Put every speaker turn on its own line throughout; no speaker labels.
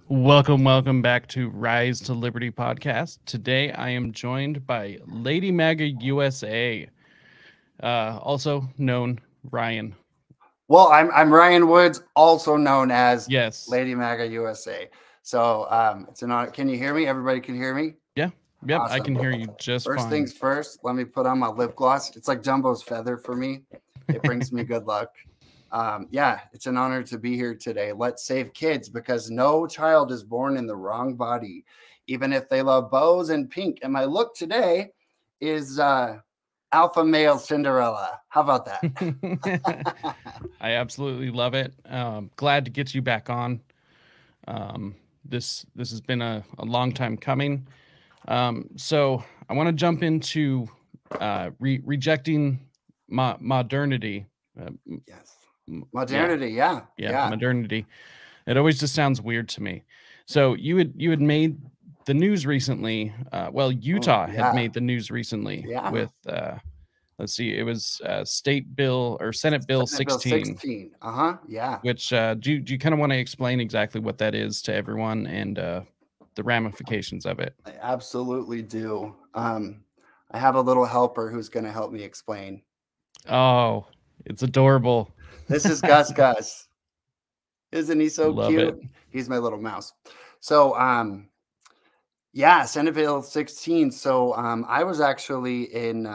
Welcome back to Rise to Liberty podcast. Today I am joined by Lady MAGA USA, also known Ryan.
Well, I'm Ryan Woods, also known as
Yes.
Lady MAGA USA. So it's an honor. Can you hear me? Everybody can hear me?
Yeah. Yep. I
Awesome.
can hear you just
First
fine.
things first, let me put on my lip gloss. It's like Jumbo's feather for me. It brings me good luck. Yeah, it's an honor to be here today. Let's save kids because no child is born in the wrong body, even if they love bows and pink. And my look today is alpha male Cinderella. How about that?
I absolutely love it. Glad to get you back on. This has been a long time coming. So I want to jump into rejecting modernity.
Yes.
Yeah,
Modernity, yeah. Yeah.
modernity. It always just sounds weird to me. So you had made the news recently. Well,
Oh,
Utah had
yeah.
made the news recently
Yeah.
with let's see, it was State Bill or Senate Bill
Senate Bill
16.
16. Uh-huh. Yeah.
Which do you kind of want to explain exactly what that is to everyone and the ramifications of it?
I absolutely do. I have a little helper who's going to help me explain.
Oh, it's adorable.
This is Gus Gus. Isn't he so
Love it.
cute? He's my little mouse. So, yeah, Senate Bill 16. So, I was actually in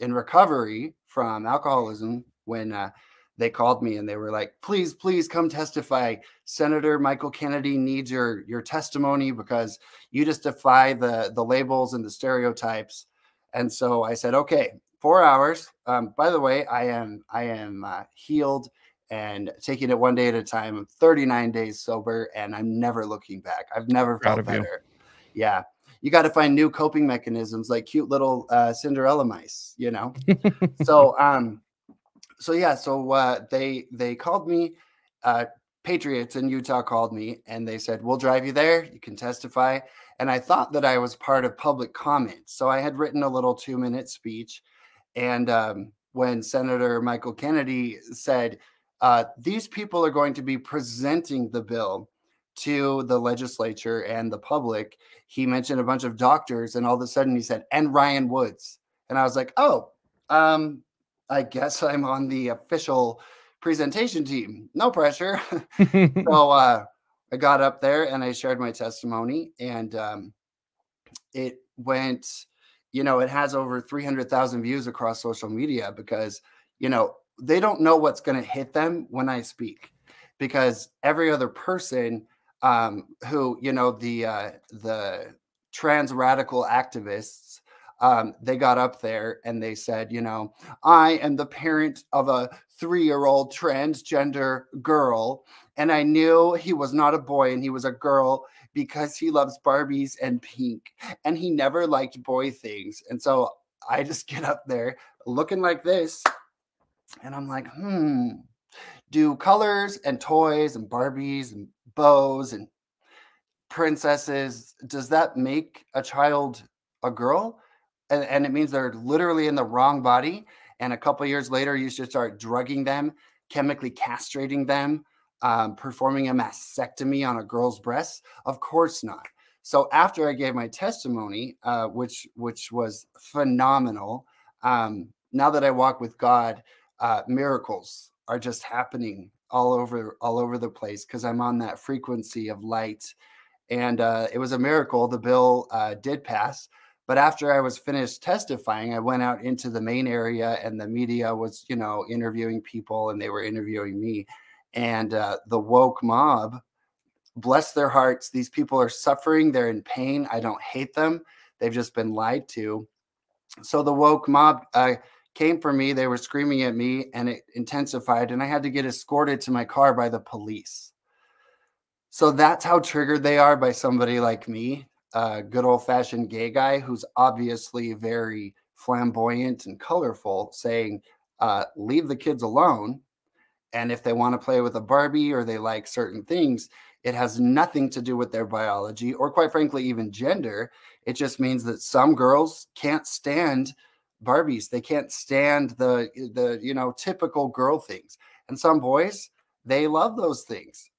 recovery from alcoholism when they called me and they were like, please come testify. Senator Michael Kennedy needs your testimony because you just defy the labels and the stereotypes. And so I said, okay, 4 hours. By the way, I am healed and taking it one day at a time. I'm 39 days sober and I'm never looking back. I've never
Proud
felt
of you.
better. Yeah. You got to find new coping mechanisms like cute little Cinderella mice, you know? So, they called me. Patriots in Utah called me and they said, "We'll drive you there. You can testify." And I thought that I was part of public comment, so I had written a little 2-minute speech. And when Senator Michael Kennedy said, "These people are going to be presenting the bill to the legislature and the public," he mentioned a bunch of doctors, and all of a sudden he said, "And Ryan Woods," and I was like, "Oh." Um, I guess I'm on the official presentation team. No pressure. So I got up there and I shared my testimony, and it went, it has over 300,000 views across social media because, they don't know what's going to hit them when I speak because every other person who, the trans radical activists, they got up there and they said, "I am the parent of a 3-year-old transgender girl. And I knew he was not a boy and he was a girl because he loves Barbies and pink. And he never liked boy things." And so I just get up there looking like this. And I'm like, do colors and toys and Barbies and bows and princesses, does that make a child a girl? And it means they're literally in the wrong body. And a couple years later, you should start drugging them, chemically castrating them, performing a mastectomy on a girl's breasts. Of course not. So after I gave my testimony, which was phenomenal, now that I walk with God, miracles are just happening all over the place because I'm on that frequency of light. And it was a miracle. The bill did pass. But after I was finished testifying, I went out into the main area and the media was, interviewing people and they were interviewing me. And the woke mob, bless their hearts, these people are suffering. They're in pain. I don't hate them. They've just been lied to. So the woke mob came for me. They were screaming at me and it intensified. And I had to get escorted to my car by the police. So that's how triggered they are by somebody like me, a good old fashioned gay guy who's obviously very flamboyant and colorful, saying, "Leave the kids alone." And if they want to play with a Barbie or they like certain things, it has nothing to do with their biology or, quite frankly, even gender. It just means that some girls can't stand Barbies. They can't stand the typical girl things. And some boys, they love those things.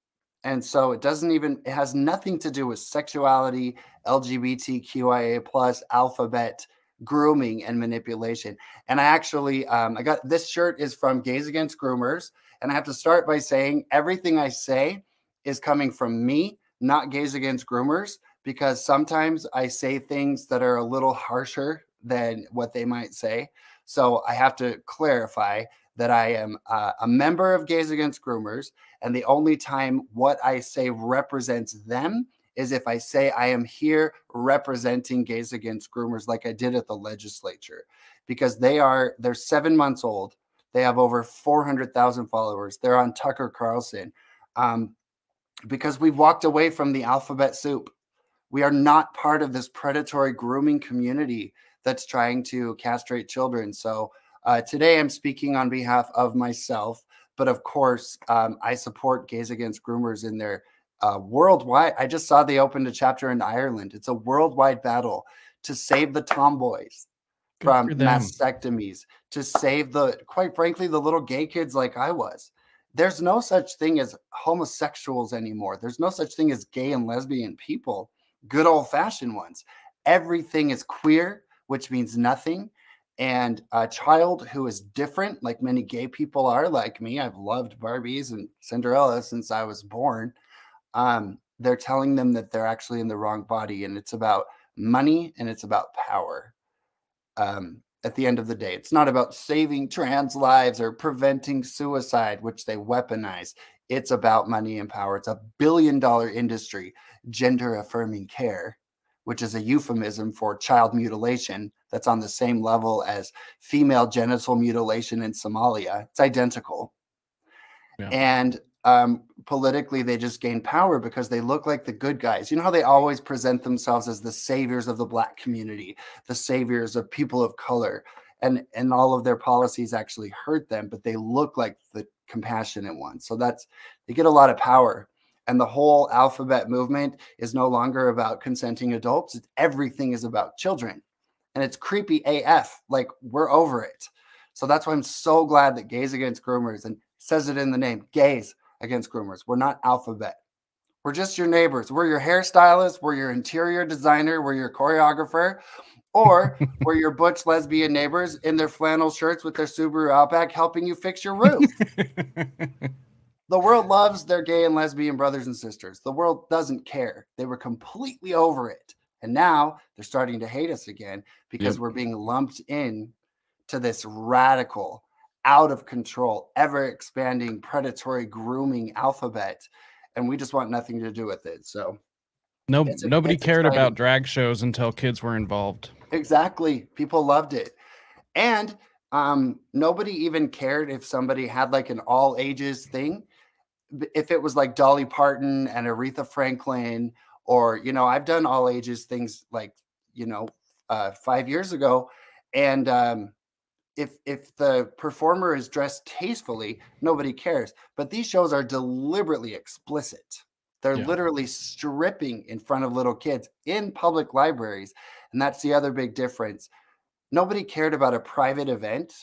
And so it has nothing to do with sexuality, LGBTQIA plus, alphabet, grooming, and manipulation. And I actually, I got this shirt is from Gays Against Groomers. And I have to start by saying everything I say is coming from me, not Gays Against Groomers, because sometimes I say things that are a little harsher than what they might say. So I have to clarify that I am a member of Gays Against Groomers, and the only time what I say represents them is if I say I am here representing Gays Against Groomers, like I did at the legislature, because they're 7 months old. They have over 400,000 followers. They're on Tucker Carlson, because we've walked away from the alphabet soup. We are not part of this predatory grooming community that's trying to castrate children. So today I'm speaking on behalf of myself, but of course, I support Gays Against Groomers in their worldwide. I just saw they opened a chapter in Ireland. It's a worldwide battle to save the tomboys from mastectomies, to save quite frankly, the little gay kids like I was. There's no such thing as homosexuals anymore. There's no such thing as gay and lesbian people, good old fashioned ones. Everything is queer, which means nothing. And a child who is different, like many gay people are, like me, I've loved Barbies and Cinderella since I was born. They're telling them that they're actually in the wrong body, and it's about money and it's about power. At the end of the day, it's not about saving trans lives or preventing suicide, which they weaponize. It's about money and power. It's a billion-dollar industry, gender-affirming care, which is a euphemism for child mutilation that's on the same level as female genital mutilation in Somalia. It's identical. Yeah. And politically, they just gain power because they look like the good guys. You know how they always present themselves as the saviors of the Black community, the saviors of people of color, and all of their policies actually hurt them, but they look like the compassionate ones. So they get a lot of power. And the whole alphabet movement is no longer about consenting adults. Everything is about children. And it's creepy AF. Like, we're over it. So that's why I'm so glad that Gays Against Groomers, and says it in the name, Gays Against Groomers. We're not alphabet. We're just your neighbors. We're your hairstylist. We're your interior designer. We're your choreographer. Or we're your butch lesbian neighbors in their flannel shirts with their Subaru Outback helping you fix your roof. The world loves their gay and lesbian brothers and sisters. The world doesn't care. They were completely over it. And now they're starting to hate us again because we're being lumped in to this radical, out of control, ever expanding, predatory grooming alphabet. And we just want nothing to do with it. So
nobody cared about drag shows until kids were involved.
Exactly. People loved it. And nobody even cared if somebody had like an all ages thing. If it was like Dolly Parton and Aretha Franklin, or, I've done all ages things like, 5 years ago. And if the performer is dressed tastefully, nobody cares. But these shows are deliberately explicit. They're literally stripping in front of little kids in public libraries. And that's the other big difference. Nobody cared about a private event.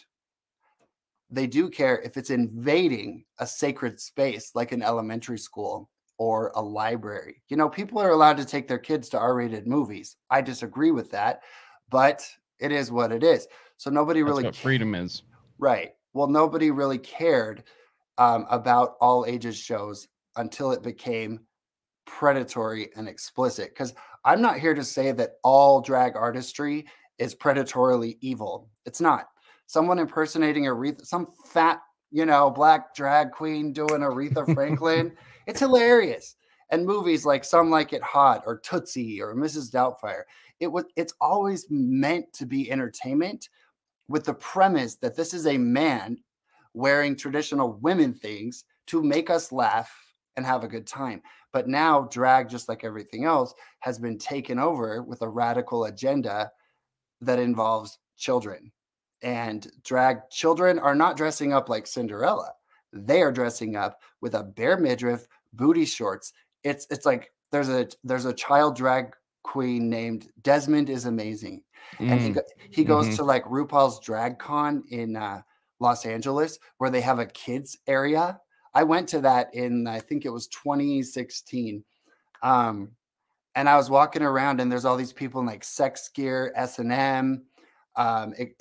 They do care if it's invading a sacred space like an elementary school or a library. People are allowed to take their kids to R-rated movies. I disagree with that, but it is what it is. So nobody really
That's what freedom is.
Right. Well, nobody really cared about all ages shows until it became predatory and explicit. Because I'm not here to say that all drag artistry is predatorily evil. It's not. Someone impersonating some fat, Black drag queen doing Aretha Franklin, it's hilarious. And movies like Some Like It Hot or Tootsie or Mrs. Doubtfire, it's always meant to be entertainment, with the premise that this is a man wearing traditional women things to make us laugh and have a good time. But now drag, just like everything else, has been taken over with a radical agenda that involves children. And drag children are not dressing up like Cinderella. They are dressing up with a bare midriff, booty shorts. It's like there's a child drag queen named Desmond is Amazing. And he goes to like RuPaul's Drag Con in Los Angeles, where they have a kids area. I went to that in, I think it was 2016. And I was walking around and there's all these people in like sex gear, S&M,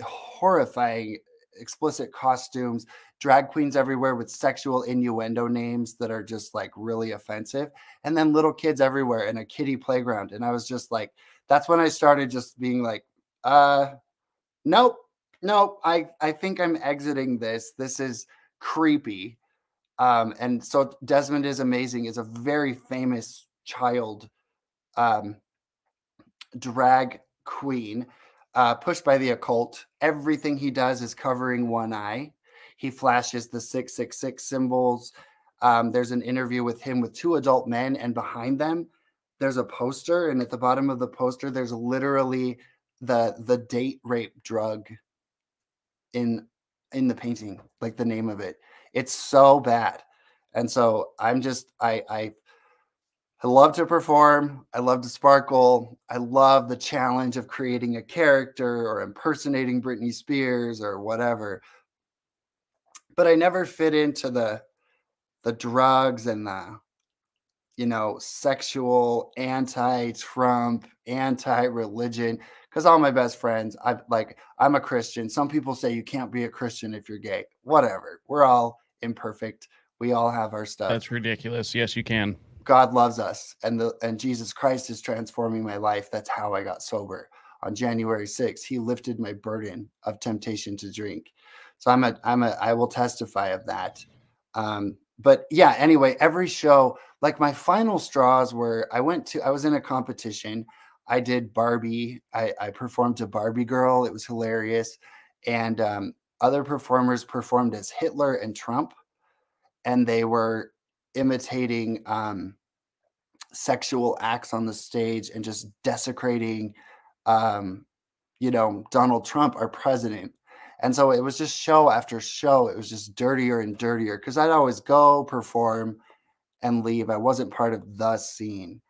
horrifying, explicit costumes, drag queens everywhere with sexual innuendo names that are just like really offensive. And then little kids everywhere in a kiddie playground. And I was just like, that's when I started just being like, nope, I think I'm exiting this. This is creepy. And so Desmond is Amazing is a very famous child drag queen, pushed by the occult. Everything he does is covering one eye. He flashes the 666 symbols. There's an interview with him with two adult men, and behind them, there's a poster. And at the bottom of the poster, there's literally the date rape drug in the painting, like the name of it. It's so bad. And so I'm just, I love to perform. I love to sparkle. I love the challenge of creating a character or impersonating Britney Spears or whatever. But I never fit into the drugs and the, sexual, anti-Trump, anti-religion. Because all my best friends, I'm a Christian. Some people say you can't be a Christian if you're gay. Whatever. We're all imperfect. We all have our stuff.
That's ridiculous. Yes, you can.
God loves us, and Jesus Christ is transforming my life. That's how I got sober. On January 6th, he lifted my burden of temptation to drink. So I will testify of that. But yeah, anyway, every show, like my final straws were, I was in a competition. I did Barbie. I performed to Barbie Girl. It was hilarious. And other performers performed as Hitler and Trump, and they were imitating sexual acts on the stage and just desecrating, Donald Trump, our president. And so it was just show after show. It was just dirtier and dirtier because I'd always go perform and leave. I wasn't part of the scene.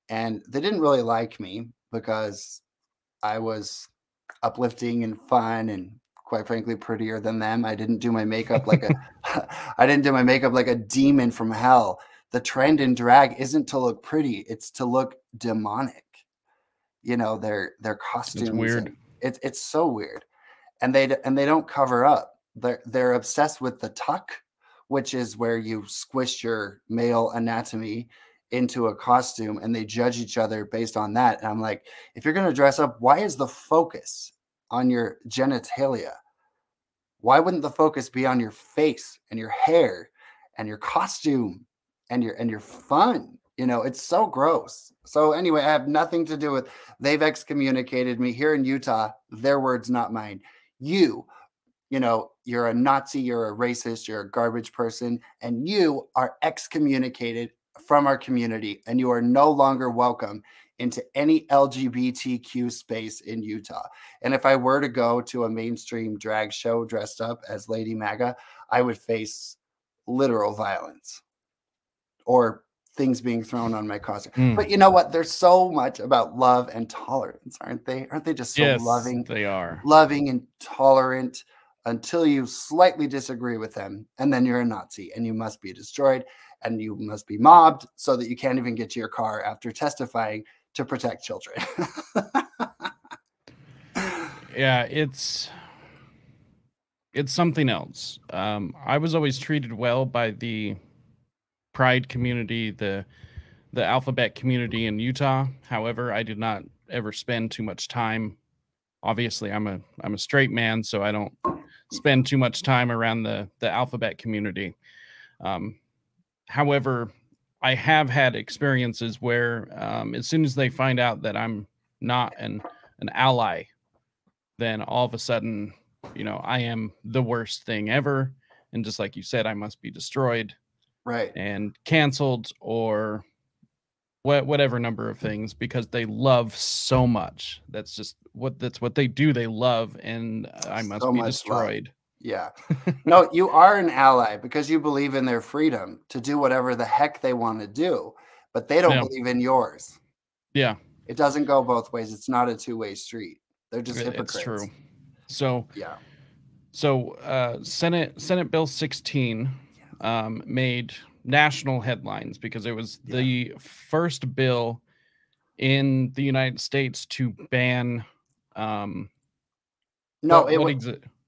And they didn't really like me because I was uplifting and fun and quite frankly prettier than them. I didn't do my makeup like a demon from hell. The trend in drag isn't to look pretty, it's to look demonic. Their costumes.
It's weird.
It's so weird. And they don't cover up. They're obsessed with the tuck, which is where you squish your male anatomy into a costume, and they judge each other based on that. And I'm like, if you're going to dress up, why is the focus on your genitalia? Why wouldn't the focus be on your face and your hair and your costume and your fun? It's so gross. So anyway, I have nothing to do with, they've excommunicated me here in Utah. Their words, not mine. You're a Nazi, you're a racist, you're a garbage person, and you are excommunicated from our community, and you are no longer welcome into any LGBTQ space in Utah. And if I were to go to a mainstream drag show dressed up as Lady MAGA, I would face literal violence or things being thrown on my costume. But you know what? There's so much about love and tolerance, aren't they? Aren't they just so loving?
They are.
Loving and tolerant until you slightly disagree with them. And then you're a Nazi and you must be destroyed and you must be mobbed so that you can't even get to your car after testifying to protect children.
Yeah, it's something else. I was always treated well by the Pride community, the alphabet community in Utah. However, I did not ever spend too much time. Obviously, I'm a straight man, so I don't spend too much time around the alphabet community. However, I have had experiences where as soon as they find out that I'm not an ally, then all of a sudden, I am the worst thing ever. And just like you said, I must be destroyed.
Right.
And canceled or whatever number of things, because they love so much. That's what they do. They love, and I must
So
be
much
destroyed.
love. Yeah. No, you are an ally because you believe in their freedom to do whatever the heck they want to do, but they don't believe in yours.
Yeah.
It doesn't go both ways. It's not a two-way street. They're just hypocrites.
It's true. So
yeah.
So Senate Bill 16 made national headlines because it was
Yeah.
the first bill in the United States to ban
No,
what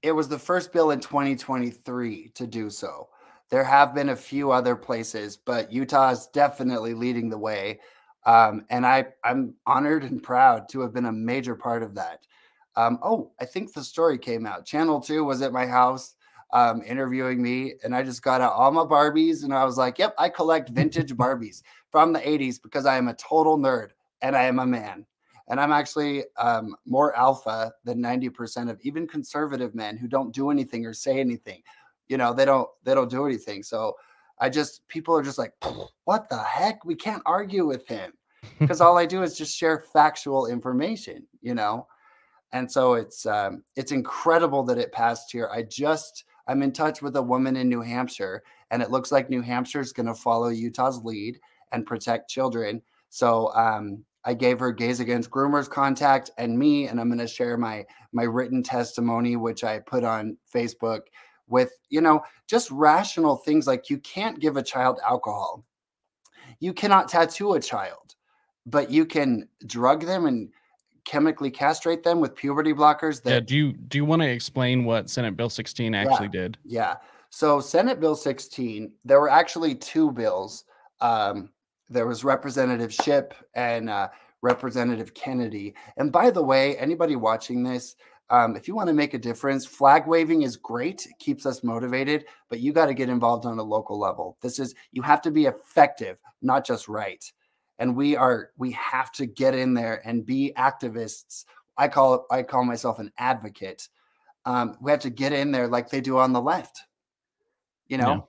it was the first bill in 2023 to do so. There have been a few other places, but Utah is definitely leading the way. And I'm honored and proud to have been a major part of that. Oh, I think the story came out. Channel 2 was at my house interviewing me, and I just got out all my Barbies, and I was like, yep, I collect vintage Barbies from the 80s because I am a total nerd and I am a man. And I'm actually more alpha than 90% of even conservative men who don't do anything or say anything. You know, they don't do anything. So people are just like, what the heck? We can't argue with him because all I do is just share factual information, you know? And so it's incredible that it passed here. I'm in touch with a woman in New Hampshire, and it looks like New Hampshire is going to follow Utah's lead and protect children. So I gave her Gays Against Groomers contact and me, and I'm going to share my written testimony, which I put on Facebook with, you know, just rational things like you can't give a child alcohol. You cannot tattoo a child, but you can drug them and chemically castrate them with puberty blockers
Yeah,
that
do you want to explain what Senate Bill 16
yeah,
actually did?
yeah. So Senate Bill 16, there were actually two bills. Um, there was Representative Shipp and Representative Kennedy. And by the way, anybody watching this, if you want to make a difference, flag waving is great. It keeps us motivated, but you got to get involved on a local level. You have to be effective, not just right. And we have to get in there and be activists. I call myself an advocate. We have to get in there like they do on the left, you know,
Yeah.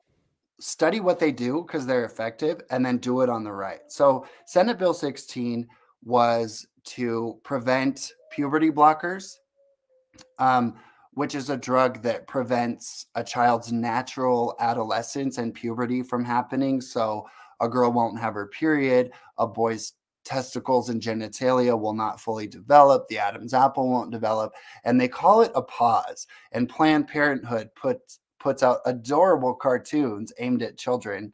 study what they do because they're effective and then do it on the right. So Senate Bill 16 was to prevent puberty blockers, which is a drug that prevents a child's natural adolescence and puberty from happening. So a girl won't have her period, a boy's testicles and genitalia will not fully develop, the Adam's apple won't develop, and they call it a pause. And Planned Parenthood puts out adorable cartoons aimed at children,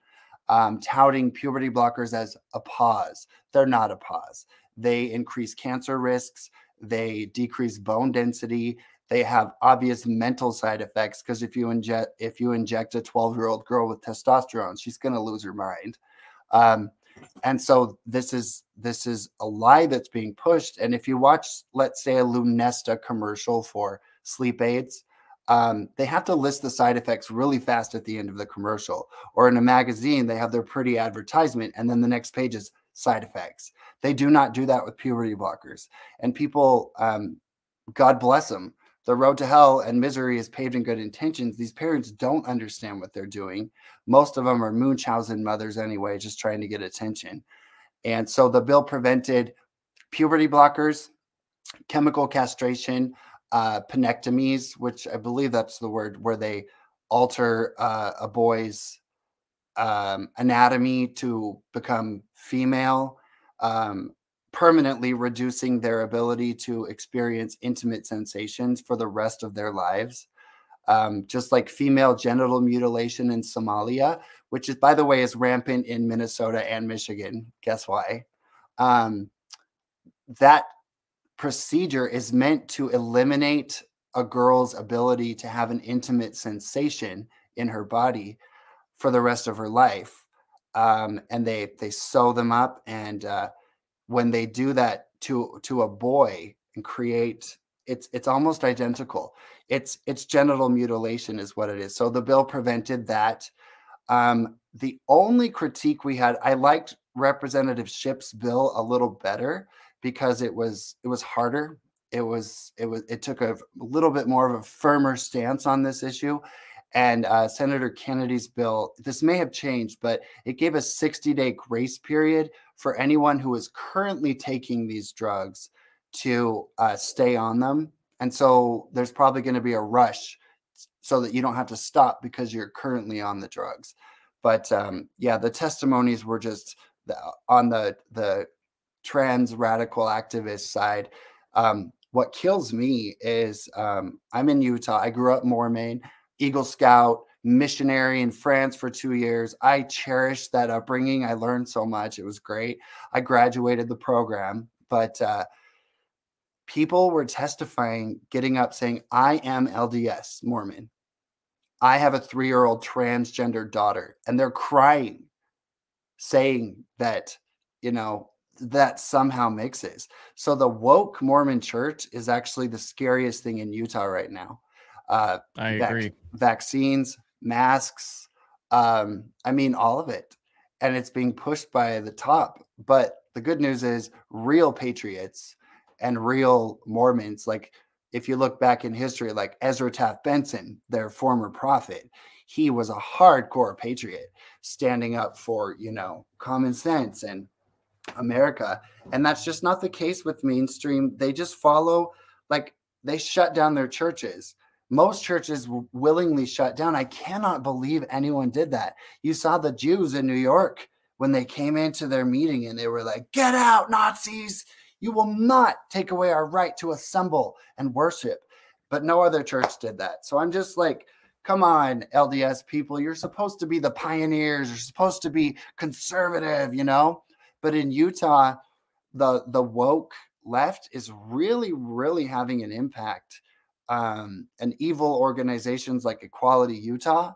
touting puberty blockers as a pause. They're not a pause. They increase cancer risks. They decrease bone density. They have obvious mental side effects because if you inject a 12-year-old girl with testosterone, she's going to lose her mind. And so this is a lie that's being pushed. And if you watch, let's say, a Lunesta commercial for sleep aids, they have to list the side effects really fast at the end of the commercial. Or in a magazine, they have their pretty advertisement, and then the next page is side effects. They do not do that with puberty blockers. And people, God bless them, the road to hell and misery is paved in good intentions. These parents don't understand what they're doing. Most of them are Munchausen mothers anyway, just trying to get attention. And so the bill prevented puberty blockers, chemical castration, penectomies, which I believe that's the word, where they alter a boy's anatomy to become female, permanently reducing their ability to experience intimate sensations for the rest of their lives. Just like female genital mutilation in Somalia, which is, by the way, is rampant in Minnesota and Michigan. Guess why? That procedure is meant to eliminate a girl's ability to have an intimate sensation in her body for the rest of her life. And they sew them up, and when they do that to a boy and create, it's almost identical. It's genital mutilation is what it is. So the bill prevented that. The only critique we had, I liked Representative Shipp's bill a little better because it was harder. It took a little bit more of a firmer stance on this issue. And Senator Kennedy's bill, this may have changed, but it gave a 60-day grace period for anyone who is currently taking these drugs to stay on them. And so there's probably going to be a rush so that you don't have to stop because you're currently on the drugs. But yeah, the testimonies were just on the trans radical activist side. What kills me is I'm in Utah. I grew up Mormon, Eagle Scout, missionary in France for 2 years. I cherished that upbringing. I learned so much. It was great. I graduated the program, but people were testifying, getting up saying, I am LDS Mormon. I have a 3-year-old transgender daughter, and they're crying, saying that, that somehow mixes. So the woke Mormon Church is actually the scariest thing in Utah right now.
I agree.
Vaccines, masks, all of it. And it's being pushed by the top. But the good news is real patriots and real Mormons, like if you look back in history, like Ezra Taft Benson, their former prophet, he was a hardcore patriot standing up for, common sense and America. And that's just not the case with mainstream. They just follow, like, they shut down their churches. Most churches willingly shut down. I cannot believe anyone did that. You saw the Jews in New York when they came into their meeting and they were like, get out, Nazis. You will not take away our right to assemble and worship. But no other church did that. So I'm just like, come on, LDS people. You're supposed to be the pioneers. You're supposed to be conservative, But in Utah, the woke left is really, really having an impact. And evil organizations like Equality Utah,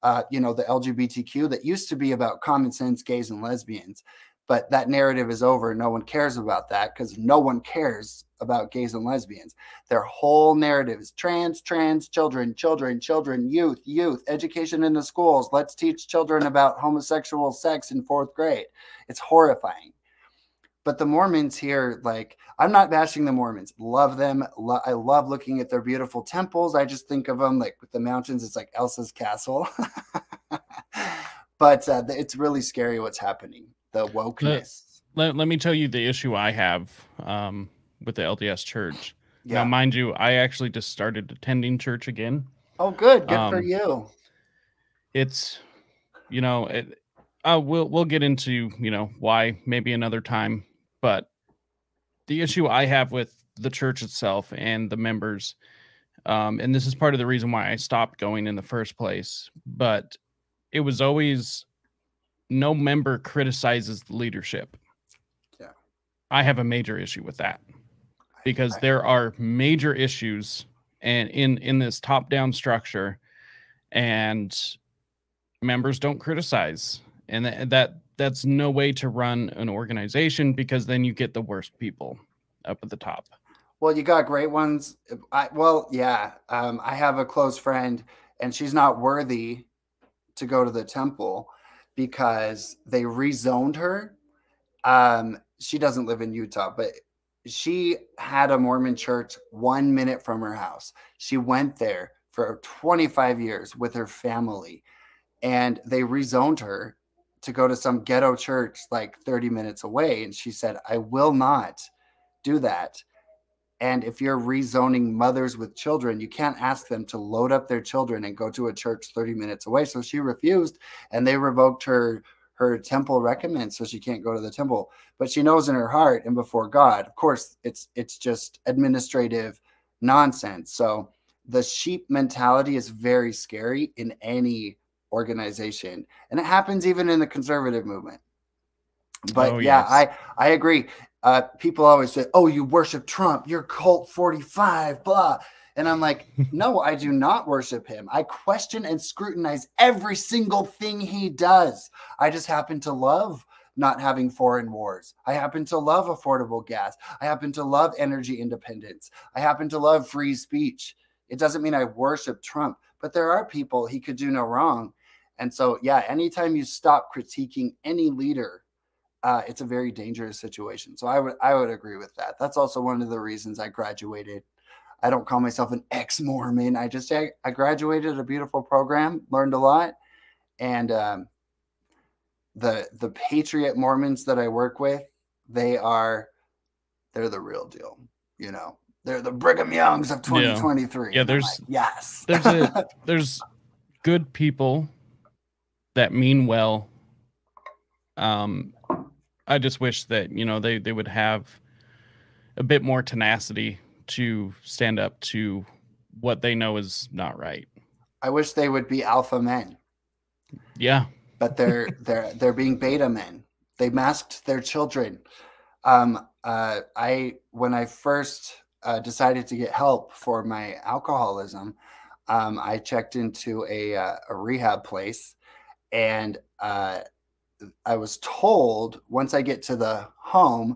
the LGBTQ, that used to be about common sense, gays and lesbians. But that narrative is over. No one cares about that because no one cares about gays and lesbians. Their whole narrative is trans, children, youth, education in the schools. Let's teach children about homosexual sex in 4th grade. It's horrifying. But the Mormons here, like, I'm not bashing the Mormons. Love them. I love looking at their beautiful temples. I just think of them like with the mountains. It's like Elsa's castle. But it's really scary what's happening. The wokeness.
Let me tell you the issue I have with the LDS church.
Yeah.
Now, mind you, I actually just started attending church again.
Oh, good. Good for you.
It's, we'll get into, why maybe another time. But the issue I have with the church itself and the members, and this is part of the reason why I stopped going in the first place, but it was always no member criticizes the leadership.
Yeah.
I have a major issue with that because there are major issues and in this top-down structure, and members don't criticize. And that's no way to run an organization, because then you get the worst people up at the top.
Well, you got great ones. I have a close friend, and she's not worthy to go to the temple because they rezoned her. She doesn't live in Utah, but she had a Mormon church 1 minute from her house. She went there for 25 years with her family, and they rezoned her to go to some ghetto church like 30 minutes away. And she said, I will not do that. And if you're rezoning mothers with children, you can't ask them to load up their children and go to a church 30 minutes away. So she refused, and they revoked her temple recommend, so she can't go to the temple. But she knows in her heart and before God, of course, it's just administrative nonsense. So the sheep mentality is very scary in any organization, and it happens even in the conservative movement. But yes. I agree. People always say, oh, you worship Trump, you're cult 45, blah. And I'm like, no, I do not worship him. I question and scrutinize every single thing he does. I just happen to love not having foreign wars. I happen to love affordable gas. I happen to love energy independence. I happen to love free speech. It doesn't mean I worship Trump, but there are people he could do no wrong. And so, yeah, anytime you stop critiquing any leader, it's a very dangerous situation. So I would agree with that. That's also one of the reasons I graduated. I don't call myself an ex-Mormon. I just say I graduated a beautiful program, learned a lot. And the Patriot Mormons that I work with, they're the real deal. They're the Brigham Youngs of 2023.
Yeah,
yes.
there's good people that mean well. I just wish that, they would have a bit more tenacity to stand up to what they know is not right.
I wish they would be alpha men.
Yeah.
But they're being beta men. They masked their children. When I first decided to get help for my alcoholism, I checked into a rehab place, and I was told once I get to the home,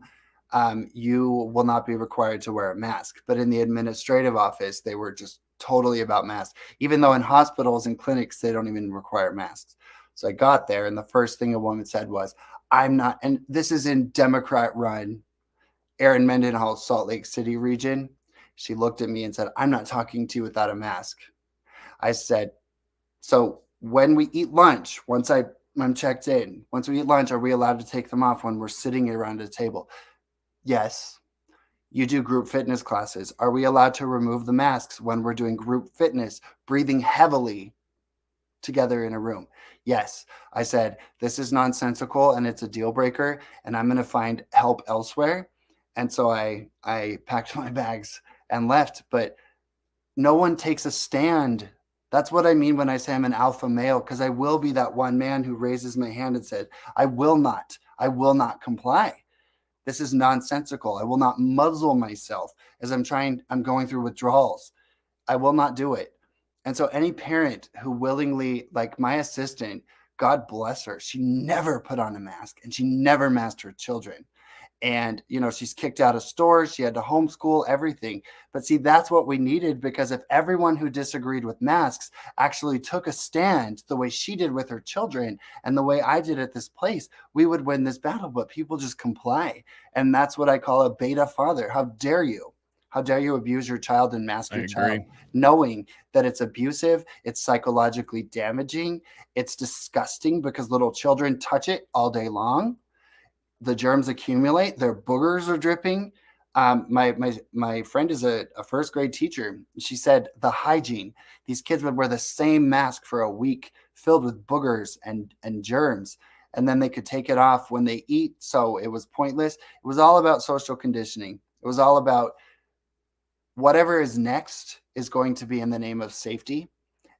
you will not be required to wear a mask. But in the administrative office, they were just totally about masks, even though in hospitals and clinics, they don't even require masks. So I got there, and the first thing a woman said was, I'm not, and this is in Democrat run Aaron Mendenhall, Salt Lake City region. She looked at me and said, I'm not talking to you without a mask. I said, so when we eat lunch, once I'm checked in, once we eat lunch, are we allowed to take them off when we're sitting around a table? Yes. You do group fitness classes. Are we allowed to remove the masks when we're doing group fitness, breathing heavily together in a room? Yes. I said, this is nonsensical and it's a deal breaker, and I'm going to find help elsewhere. And so I packed my bags and left, but no one takes a stand. That's what I mean when I say I'm an alpha male, because I will be that one man who raises my hand and said, I will not comply. This is nonsensical. I will not muzzle myself as I'm going through withdrawals. I will not do it. And so any parent who willingly, like my assistant, God bless her, she never put on a mask and she never masked her children. And, you know, she's kicked out of stores. She had to homeschool everything. But see, that's what we needed, because if everyone who disagreed with masks actually took a stand the way she did with her children and the way I did at this place, we would win this battle. But people just comply. And that's what I call a beta father. How dare you? How dare you abuse your child and mask your child, knowing that it's abusive, it's psychologically damaging, it's disgusting because little children touch it all day long. The germs accumulate, their boogers are dripping. My friend is a first grade teacher. She said the hygiene, these kids would wear the same mask for a week filled with boogers and germs, and then they could take it off when they eat. So it was pointless. It was all about social conditioning. It was all about whatever is next is going to be in the name of safety.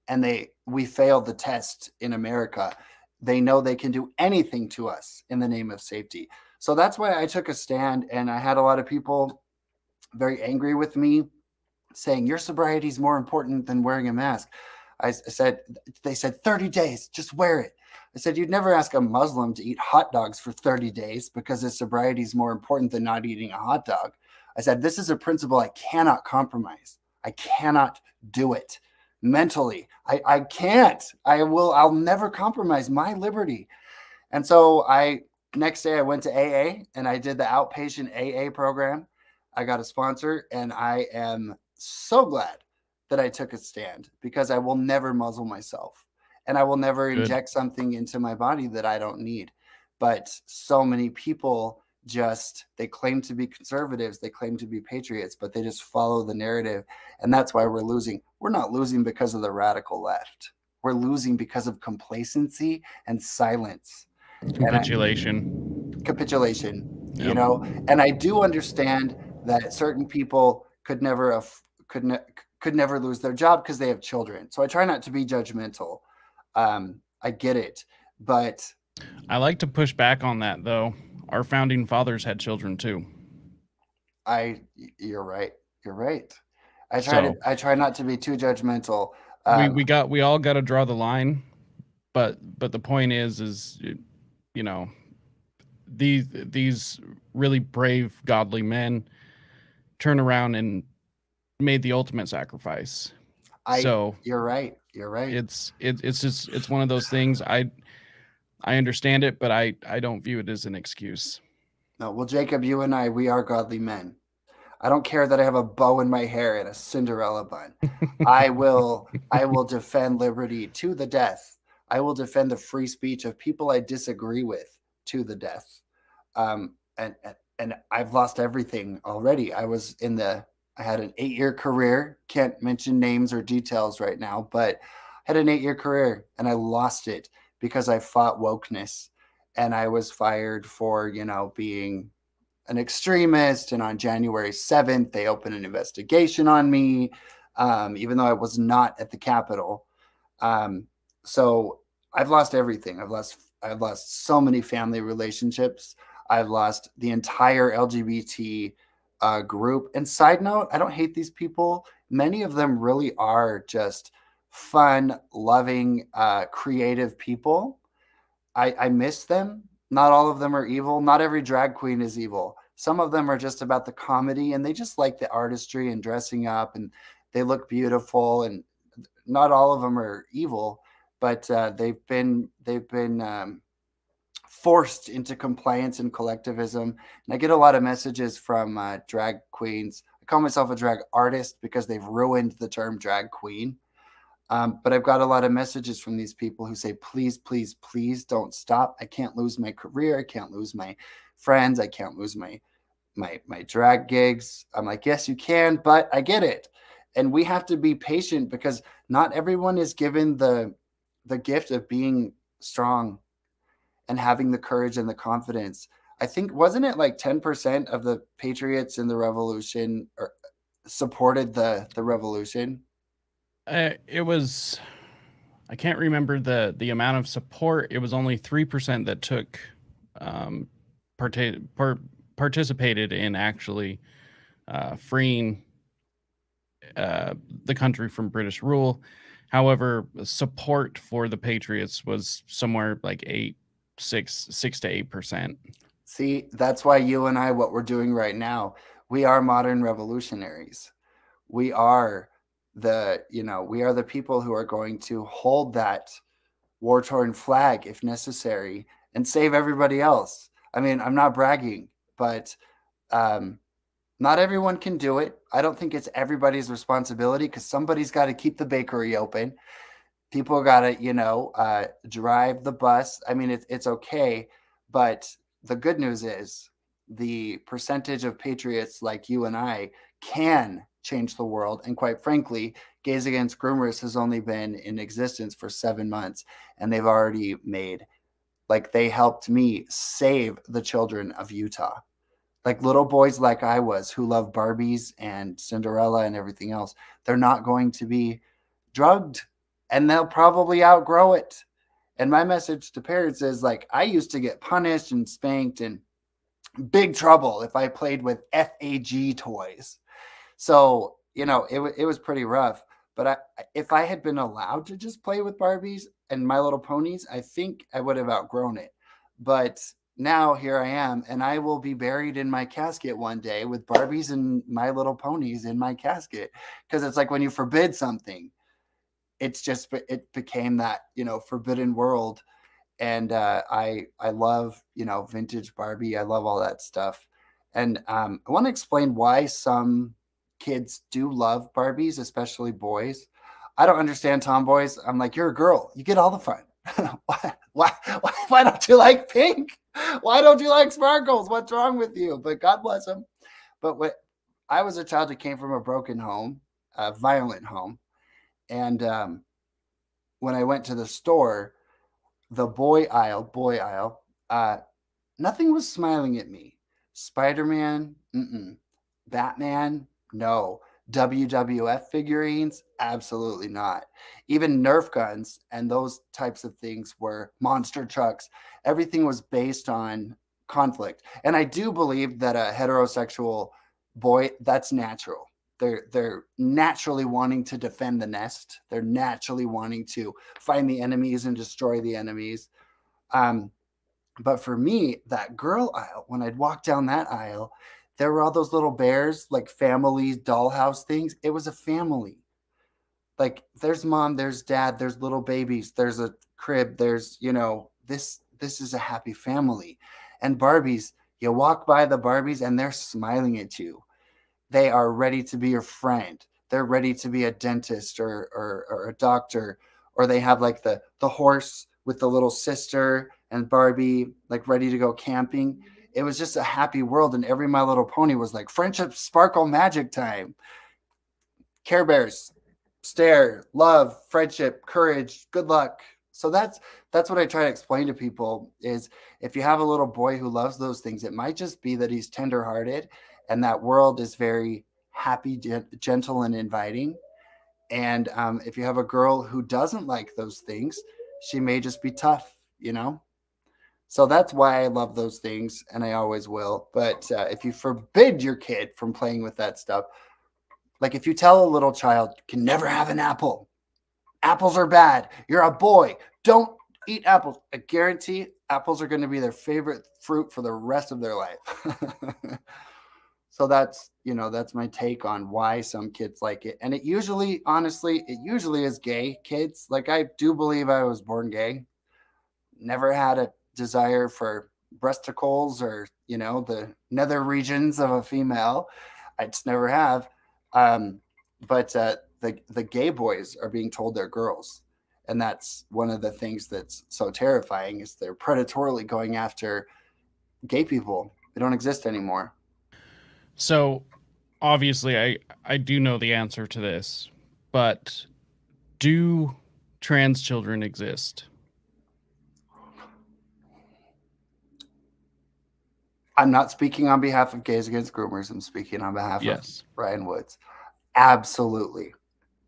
And we failed the test in America. They know they can do anything to us in the name of safety. So that's why I took a stand, and I had a lot of people very angry with me saying, your sobriety is more important than wearing a mask. They said 30 days, just wear it. I said, you'd never ask a Muslim to eat hot dogs for 30 days because his sobriety is more important than not eating a hot dog. I said, this is a principle I cannot compromise. I cannot do it. Mentally, I can't. I'll never compromise my liberty. And so next day I went to AA and I did the outpatient AA program. I got a sponsor, and I am so glad that I took a stand, because I will never muzzle myself, and I will never inject something into my body that I don't need. But so many people they claim to be conservatives, they claim to be patriots, but they just follow the narrative. And that's why we're losing. We're not losing because of the radical left. We're losing because of complacency and silence.
Capitulation.
Yep. You know, and I do understand that certain people could never lose their job because they have children. So I try not to be judgmental. I get it, but
I like to push back on that, though. Our founding fathers had children too.
You're right. You're right. I try not to be too judgmental.
We all got to draw the line, but the point is, you know, these really brave, godly men turn around and made the ultimate sacrifice.
You're right. You're right.
It's one of those things. I understand it, but I don't view it as an excuse.
No, well, Jacob, you and we are godly men. I don't care that I have a bow in my hair and a Cinderella bun. I will defend liberty to the death. I will defend the free speech of people I disagree with to the death. And I've lost everything already. I had an 8-year career. Can't mention names or details right now, but I had an 8-year career and I lost it because I fought wokeness, and I was fired for, being an extremist. And on January 7th, they opened an investigation on me, even though I was not at the Capitol. So I've lost everything. I've lost so many family relationships. I've lost the entire LGBT group. And side note, I don't hate these people. Many of them really are just fun, loving, creative people. I miss them. Not all of them are evil. Not every drag queen is evil. Some of them are just about the comedy and they just like the artistry and dressing up and they look beautiful. And not all of them are evil, but they've been forced into compliance and collectivism. And I get a lot of messages from drag queens. I call myself a drag artist because they've ruined the term drag queen. But I've got a lot of messages from these people who say, please, please, please don't stop. I can't lose my career. I can't lose my friends. I can't lose my drag gigs. I'm like, yes, you can, but I get it. And we have to be patient because not everyone is given the gift of being strong and having the courage and the confidence. I think, wasn't it like 10% of the patriots in the revolution supported the revolution?
It was, I can't remember the amount of support. It was only 3% that took um, participated in actually freeing the country from British rule. However, support for the Patriots was somewhere like 6 to 8%.
See, that's why you and I, what we're doing right now, we are modern revolutionaries. We are we are the people who are going to hold that war-torn flag if necessary and save everybody else. I mean, I'm not bragging, but um, not everyone can do it. I don't think it's everybody's responsibility because somebody's got to keep the bakery open. People got to, drive the bus. I mean, it's okay. But the good news is the percentage of patriots like you and I can change the world. And quite frankly, Gays Against Groomers has only been in existence for 7 months. And they've already they helped me save the children of Utah. Like little boys like I was who love Barbies and Cinderella and everything else. They're not going to be drugged and they'll probably outgrow it. And my message to parents is like, I used to get punished and spanked and big trouble if I played with FAG toys. So, it was pretty rough. But if I had been allowed to just play with Barbies and My Little Ponies, I think I would have outgrown it. But now here I am, and I will be buried in my casket one day with Barbies and My Little Ponies in my casket. Because it's like when you forbid something, it became that, forbidden world. And I love, vintage Barbie. I love all that stuff. And I want to explain why some kids do love Barbies, especially boys. I don't understand tomboys. I'm like, you're a girl. You get all the fun. why don't you like pink? Why don't you like sparkles? What's wrong with you? But God bless them. But I was a child that came from a broken home, a violent home. And when I went to the store, the boy aisle, nothing was smiling at me. Spider-Man, Batman, no. WWF figurines, absolutely not. Even Nerf guns and those types of things were monster trucks. Everything was based on conflict. And I do believe that a heterosexual boy, that's natural. They're naturally wanting to defend the nest. They're naturally wanting to find the enemies and destroy the enemies. But for me, that girl aisle, when I'd walk down that aisle, there were all those little bears, like families, dollhouse things. It was a family. Like there's mom, there's dad, there's little babies, there's a crib, there's, this is a happy family. And Barbies, you walk by the Barbies and they're smiling at you. They are ready to be your friend. They're ready to be a dentist or a doctor, or they have like the horse with the little sister and Barbie, like ready to go camping. It was just a happy world. And every My Little Pony was like friendship, sparkle, magic time. Care Bears, stare, love, friendship, courage, good luck. So that's what I try to explain to people is if you have a little boy who loves those things, it might just be that he's tenderhearted and that world is very happy, gentle, and inviting. And if you have a girl who doesn't like those things, she may just be tough, you know? So that's why I love those things, and I always will. But if you forbid your kid from playing with that stuff, like if you tell a little child, you can never have an apple, apples are bad, you're a boy, don't eat apples, I guarantee apples are going to be their favorite fruit for the rest of their life. So that's, you know, that's my take on why some kids like it. And it usually, honestly, it usually is gay kids. Like, I do believe I was born gay. Never had a desire for breasticles or, you know, the nether regions of a female. I just never have. But the gay boys are being told they're girls. And that's one of the things that's so terrifying, is they're predatorily going after gay people. They don't exist anymore.
So obviously I do know the answer to this, but do trans children exist?
I'm not speaking on behalf of Gays Against Groomers. I'm speaking on behalf of Ryan Woods. Absolutely,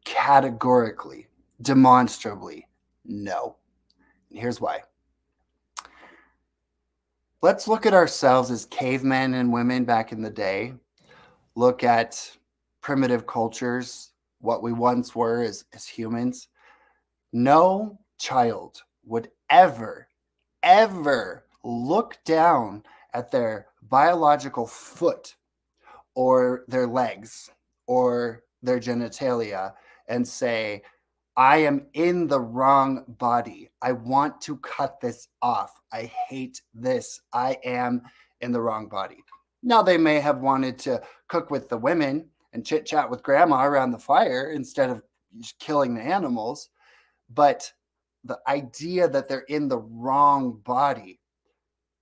categorically, demonstrably, no. And here's why. Let's look at ourselves as cavemen and women back in the day. Look at primitive cultures, what we once were as humans. No child would ever look down at their biological foot or their legs or their genitalia and say, I am in the wrong body. I want to cut this off. I hate this. I am in the wrong body. Now, they may have wanted to cook with the women and chit chat with grandma around the fire instead of just killing the animals. But the idea that they're in the wrong body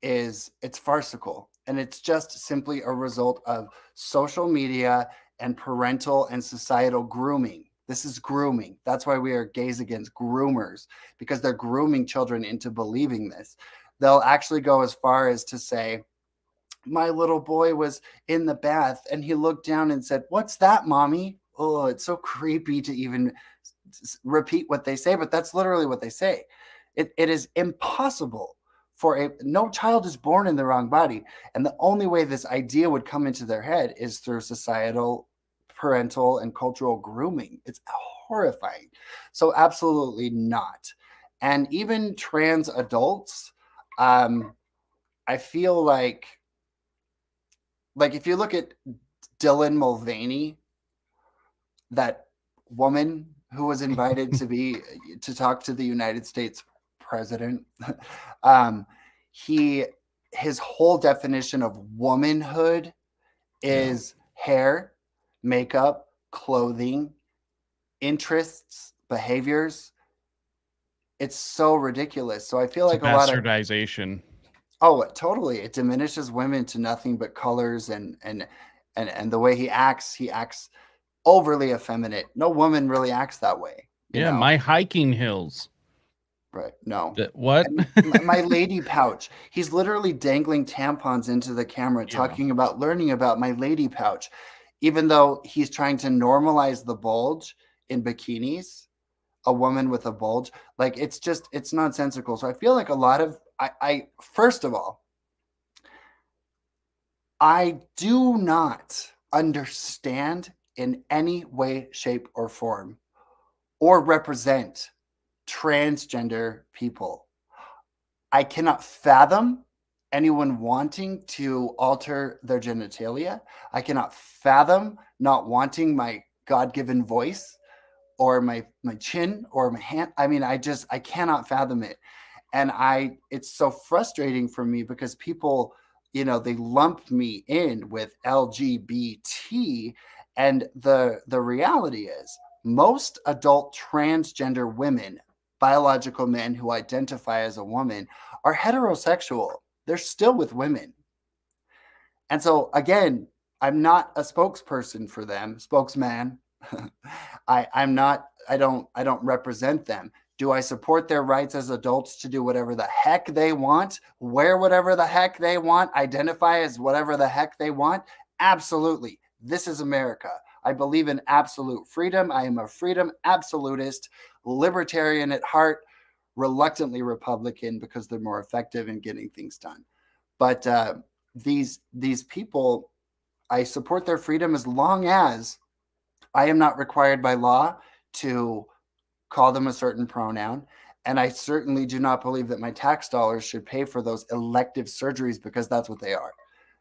it's farcical. And it's just simply a result of social media and parental and societal grooming. This is grooming. That's why we are Gays Against Groomers, because they're grooming children into believing this. They'll actually go as far as to say, my little boy was in the bath and he looked down and said, "What's that, mommy?" Oh, it's so creepy to even repeat what they say, but that's literally what they say. It is impossible for no child is born in the wrong body. And the only way this idea would come into their head is through societal, parental, and cultural grooming. It's horrifying. So absolutely not. And even trans adults, I feel like if you look at Dylan Mulvaney, that woman who was invited to talk to the United States president, his whole definition of womanhood is hair, makeup, clothing, interests, behaviors. It's so ridiculous. So I feel like a lot of
bastardization.
Oh, totally. It diminishes women to nothing but colors and the way he acts overly effeminate. No woman really acts that way. You know?
My hiking hills.
Right. No.
What?
My lady pouch. He's literally dangling tampons into the camera, talking about learning about my lady pouch, even though he's trying to normalize the bulge in bikinis, a woman with a bulge. Like, it's nonsensical. So I feel like a lot of, first of all, I do not understand in any way, shape, or form or represent transgender people. I cannot fathom anyone wanting to alter their genitalia. I cannot fathom not wanting my God-given voice or my chin or my hand. I mean, I cannot fathom it. And it's so frustrating for me because people, you know, they lump me in with LGBT. And the reality is most adult transgender women, biological men who identify as a woman, are heterosexual. They're still with women. And so again, I'm not a spokesperson for them, spokesman. I don't represent them. Do I support their rights as adults to do whatever the heck they want, wear whatever the heck they want, identify as whatever the heck they want? Absolutely. This is America. I believe in absolute freedom. I am a freedom absolutist, libertarian at heart, reluctantly Republican because they're more effective in getting things done. But these people, I support their freedom as long as I am not required by law to call them a certain pronoun. And I certainly do not believe that my tax dollars should pay for those elective surgeries, because that's what they are.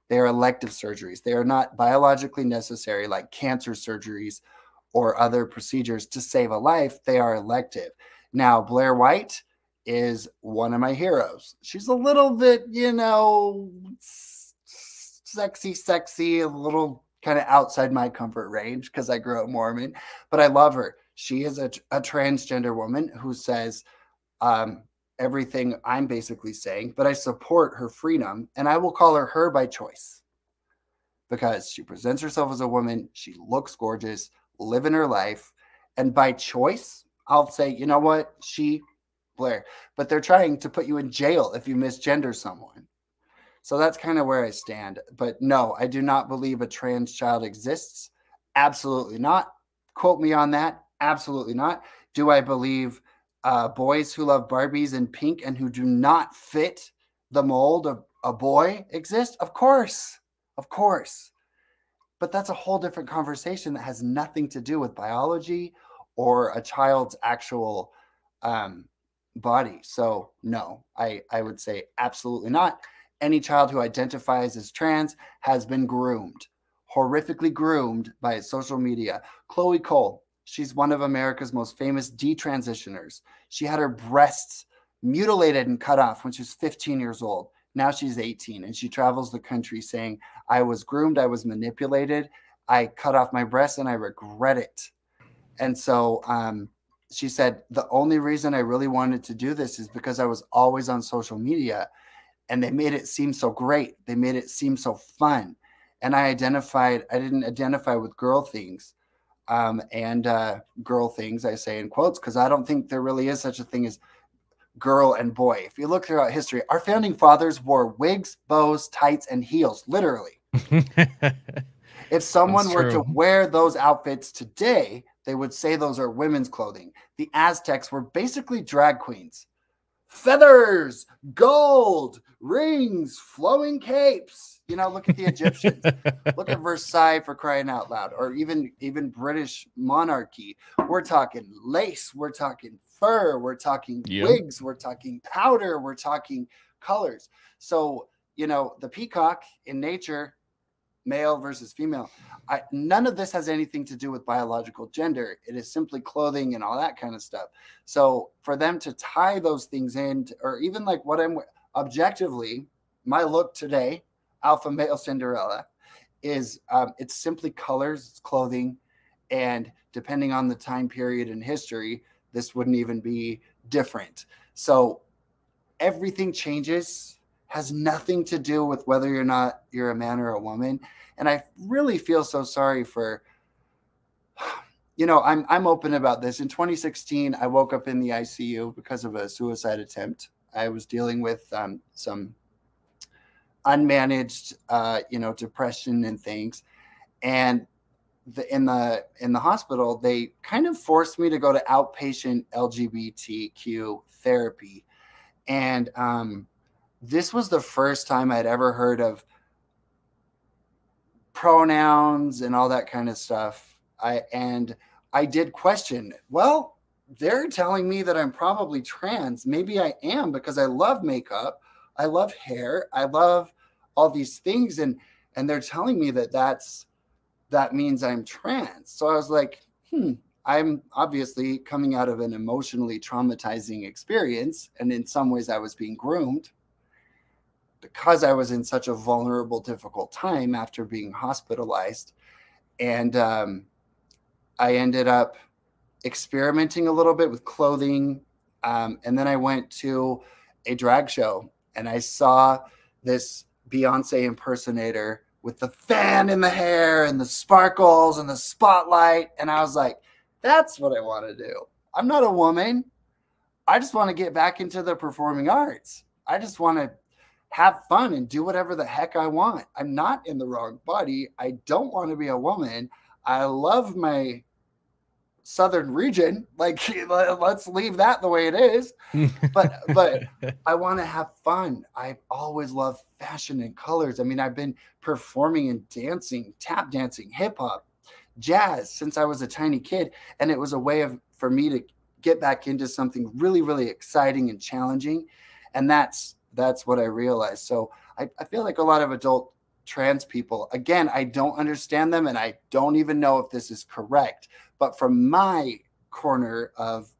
They are elective surgeries. They are not biologically necessary like cancer surgeries or other procedures to save a life. They are elective. Now, Blair White is one of my heroes. She's a little bit, sexy, a little kind of outside my comfort range because I grew up Mormon, but I love her. She is a transgender woman who says everything I'm basically saying, but I support her freedom, and I will call her by choice because she presents herself as a woman. She looks gorgeous, living her life. And by choice, I'll say, you know what? Blair, but they're trying to put you in jail if you misgender someone. So that's kind of where I stand. But no, I do not believe a trans child exists. Absolutely not. Quote me on that. Absolutely not. Do I believe boys who love Barbies and pink and who do not fit the mold of a boy exist? Of course. Of course. But that's a whole different conversation that has nothing to do with biology or a child's actual body. So no, I would say absolutely not. Any child who identifies as trans has been groomed, horrifically groomed by social media. Chloe Cole, she's one of America's most famous detransitioners. She had her breasts mutilated and cut off when she was 15 years old. Now she's 18, and she travels the country saying, I was groomed, I was manipulated, I cut off my breasts, and I regret it. And so she said, the only reason I really wanted to do this is because I was always on social media, and they made it seem so great. They made it seem so fun. And I didn't identify with girl things. Girl things, I say in quotes, because I don't think there really is such a thing as girl and boy. If you look throughout history, our founding fathers wore wigs, bows, tights, and heels, literally. If someone were to wear those outfits today, they would say those are women's clothing. The Aztecs were basically drag queens. Feathers, gold, rings, flowing capes. Look at the Egyptians. Look at Versailles, for crying out loud, or even British monarchy. We're talking lace, we're talking fur, we're talking wigs, we're talking powder, we're talking colors. So, the peacock in nature, male versus female, none of this has anything to do with biological gender. It is simply clothing and all that kind of stuff. So for them to tie those things in, or even like what I'm objectively, my look today, alpha male Cinderella, is it's simply colors, it's clothing, and depending on the time period in history, this wouldn't even be different. So everything changes, has nothing to do with whether you're a man or a woman. And I really feel so sorry for, I'm open about this. In 2016, I woke up in the ICU because of a suicide attempt. I was dealing with some unmanaged, depression and things. And in the hospital, they kind of forced me to go to outpatient LGBTQ therapy. And this was the first time I'd ever heard of pronouns and all that kind of stuff. I did question, well, they're telling me that I'm probably trans. Maybe I am, because I love makeup, I love hair, I love all these things, and they're telling me that means I'm trans. So I was like, I'm obviously coming out of an emotionally traumatizing experience, and in some ways I was being groomed because I was in such a vulnerable, difficult time after being hospitalized. And I ended up experimenting a little bit with clothing. And then I went to a drag show, and I saw this Beyonce impersonator with the fan in the hair and the sparkles and the spotlight. And I was like, that's what I want to do. I'm not a woman. I just want to get back into the performing arts. I just want to have fun and do whatever the heck I want. I'm not in the wrong body. I don't want to be a woman. I love my southern region. Like, let's leave that the way it is. But I want to have fun. I've always loved fashion and colors. I mean, I've been performing and dancing, tap dancing, hip hop, jazz since I was a tiny kid, and it was a way for me to get back into something really, really exciting and challenging. And that's what I realized. So I feel like a lot of adult trans people, again, I don't understand them, and I don't even know if this is correct, but from my corner of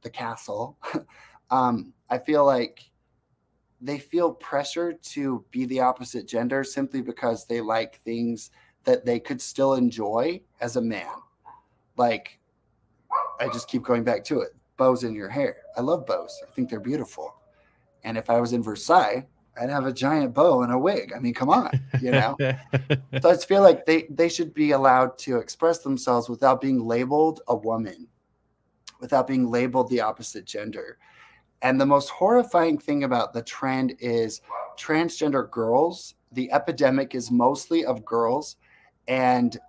the castle, I feel like they feel pressure to be the opposite gender simply because they like things that they could still enjoy as a man. Like, I just keep going back to it. Bows in your hair. I love bows. I think they're beautiful. And if I was in Versailles, I'd have a giant bow and a wig. I mean, come on, you know? So I just feel like they should be allowed to express themselves without being labeled a woman, without being labeled the opposite gender. And the most horrifying thing about the trend is transgender girls. The epidemic is mostly of girls. And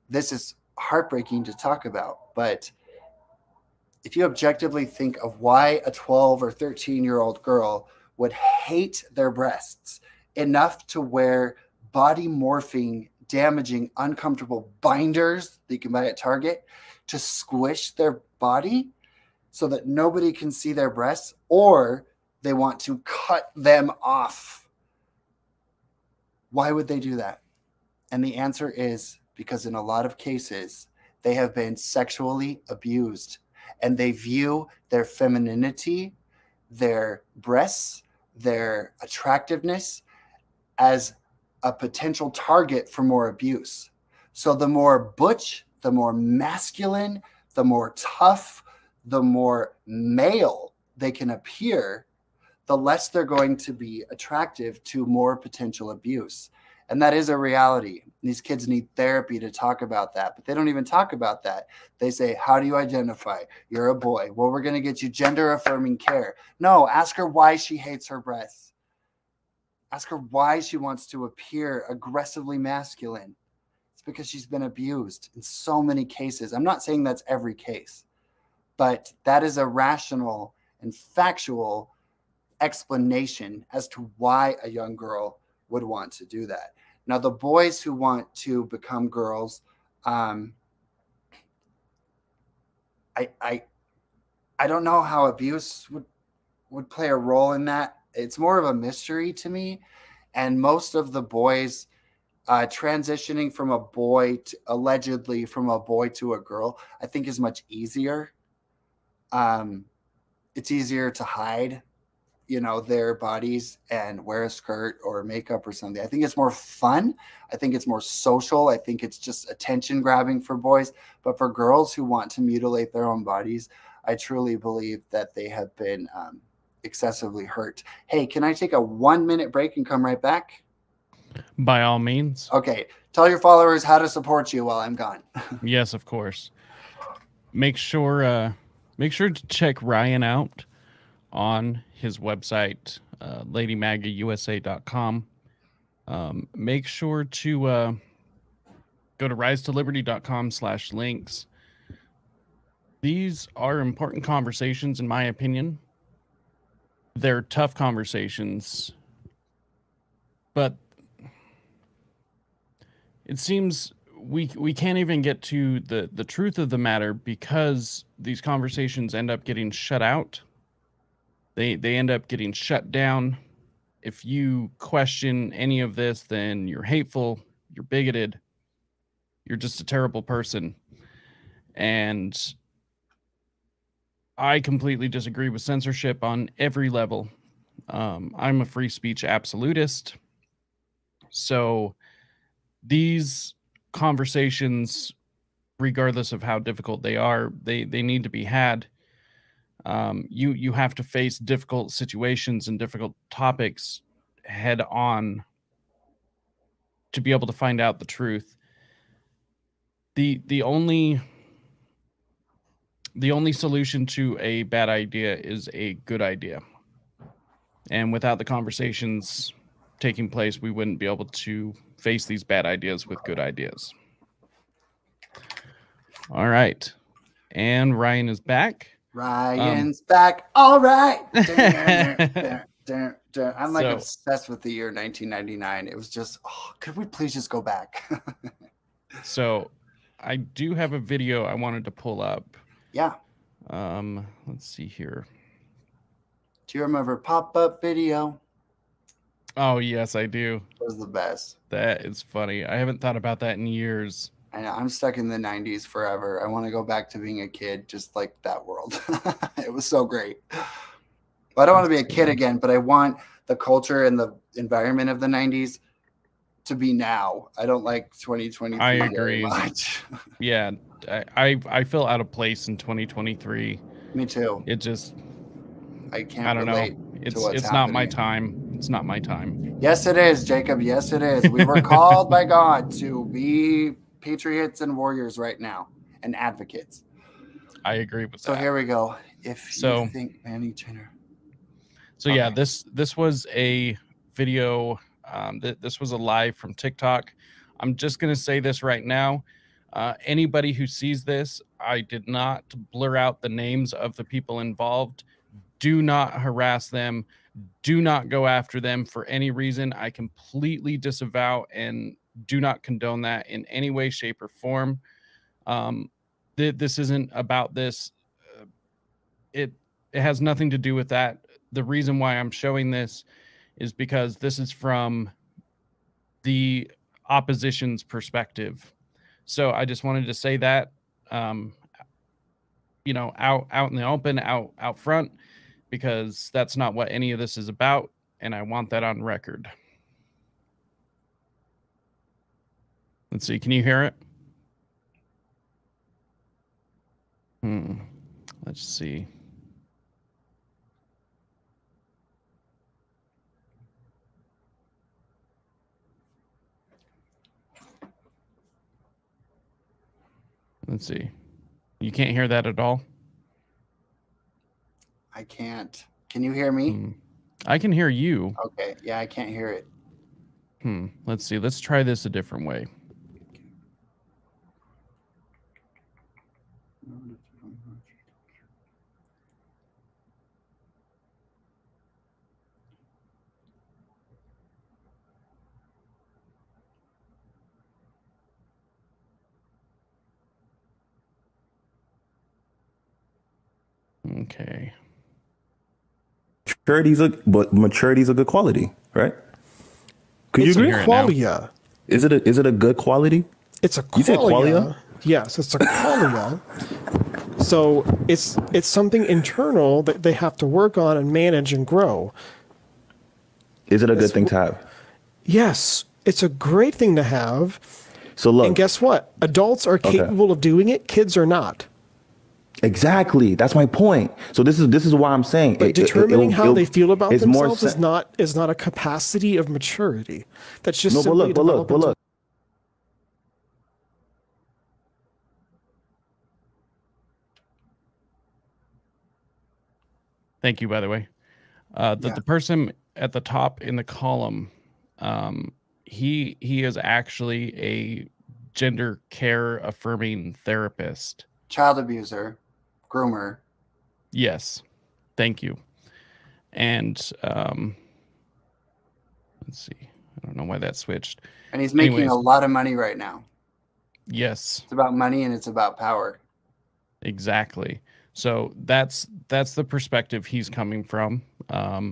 this is heartbreaking to talk about. But if you objectively think of why a 12 or 13-year-old girl would hate their breasts enough to wear body morphing, damaging, uncomfortable binders that you can buy at Target to squish their body so that nobody can see their breasts, or they want to cut them off. Why would they do that? And the answer is because in a lot of cases, they have been sexually abused, and they view their femininity, their breasts, their attractiveness as a potential target for more abuse. So the more butch, the more masculine, the more tough, the more male they can appear, the less they're going to be attractive to more potential abuse. And that is a reality. These kids need therapy to talk about that, but they don't even talk about that. They say, how do you identify? You're a boy. Well, we're going to get you gender-affirming care. No, ask her why she hates her breasts. Ask her why she wants to appear aggressively masculine. It's because she's been abused in so many cases. I'm not saying that's every case, but that is a rational and factual explanation as to why a young girl would want to do that. Now, the boys who want to become girls, I don't know how abuse would play a role in that. It's more of a mystery to me. And most of the boys transitioning from a boy to, allegedly from a boy to a girl, I think is much easier. It's easier to hide, their bodies and wear a skirt or makeup or something. I think it's more fun. I think it's more social. I think it's just attention grabbing for boys. But for girls who want to mutilate their own bodies, I truly believe that they have been excessively hurt. Hey, can I take a 1-minute break and come right back?
By all means.
Okay. Tell your followers how to support you while I'm gone.
Yes, of course. Make sure to check Ryan out on his website, ladymagausa.com. Make sure to go to risetoliberty.com/links. These are important conversations, in my opinion. They're tough conversations, but it seems we can't even get to the truth of the matter because these conversations end up getting shut out. They end up getting shut down. If you question any of this, then you're hateful, you're bigoted, you're just a terrible person. And I completely disagree with censorship on every level. I'm a free speech absolutist. So these conversations, regardless of how difficult they are, they need to be had. You have to face difficult situations and difficult topics head on to be able to find out the truth. The only solution to a bad idea is a good idea. And without the conversations taking place, we wouldn't be able to face these bad ideas with good ideas. All right. And Ryan is back.
Ryan's back. All right. I'm like
So-
obsessed with the year 1999. It was just, could we please just go back?
So I do have a video I wanted to pull up.
Yeah.
Let's see here.
Do you remember pop-up video?
Oh, yes, I do.
It was the best.
That is funny. I haven't thought about that in years.
I know, I'm stuck in the 90s forever. I want to go back to being a kid, just like that world. It was so great. Well, I don't want to be a kid again, but I want the culture and the environment of the 90s to be now. I don't like 2023
I agree.
very much.
Yeah, I feel out of place in 2023.
Me too.
It just,
I can't
I don't
relate
know.
to what's
It's not my
happening.
time. It's not my time.
Yes, it is, Jacob. Yes, it is. We were called by God to be patriots and warriors right now and advocates.
I agree with
So
that.
here we go. If you think Manny Jenner.
So yeah, this was a video. This was a live from TikTok. I'm just gonna say this right now. Anybody who sees this, I did not blur out the names of the people involved. Do not harass them. Do not go after them for any reason. I completely disavow and do not condone that in any way, shape, or form. This isn't about this. It has nothing to do with that. The reason why I'm showing this is because this is from the opposition's perspective. So I just wanted to say that, you know, out in the open, out front, because that's not what any of this is about, and I want that on record. Let's see. Can you hear it? Let's see. Let's see. You can't hear that at all?
I can't. Can you hear me?
I can hear you.
Okay. Yeah, I can't hear it.
Let's see. Let's try this a different way. Okay.
Maturity is a good quality, right? Could you
It's
agree?
a qualia.
Is it a good quality?
It's a
You said
qualia.
qualia?
Yes, it's a qualia. So it's something internal that they have to work on and manage and grow.
Is it a good thing to have?
Yes, it's a great thing to have.
So look,
And guess what? Adults are capable of doing it. Kids are not.
exactly. That's my point. So this is why I'm saying.
But determining how they feel about
it's more
themselves is not a capacity of maturity. That's just
No, but
simply
look, but look, but
developmental.
look.
Thank you, by the way. The person at the top in the column, he is actually a gender care affirming therapist.
Child abuser, groomer.
Yes, thank you. And let's see. I don't know why that switched.
And he's making
Anyways.
a lot of money right now.
Yes,
It's about money and it's about power.
exactly. So that's the perspective he's coming from. A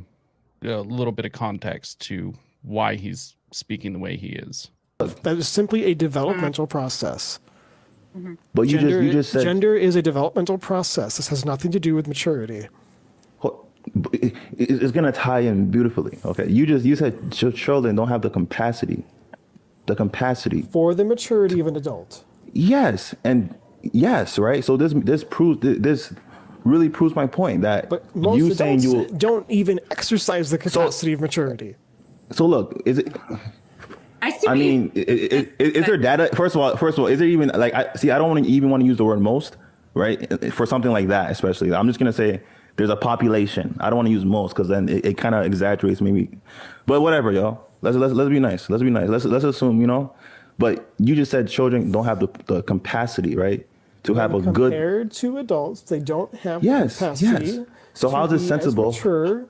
little bit of context to why he's speaking the way he is.
That is simply a developmental process.
But you just said
gender is a developmental process. This has nothing to do with maturity.
it's gonna tie in beautifully. Okay, you said children don't have the capacity
For the maturity of an adult.
Yes, and yes, right. So this really proves my point that
But most
you saying
adults
you.
don't even exercise the capacity of maturity.
So look, is it?
I
mean, is there data? First of all, is there even like I don't want to use the word most, right? For something like that, especially. I'm just gonna say there's a population. I don't want to use most because then it kind of exaggerates maybe. But whatever, yo. Let's be nice. Let's assume, But you just said children don't have the capacity, right, to have a good.
Compared to adults, they don't have the
Yes,
capacity
yes. So
to
how's it
be as
sensible?
mature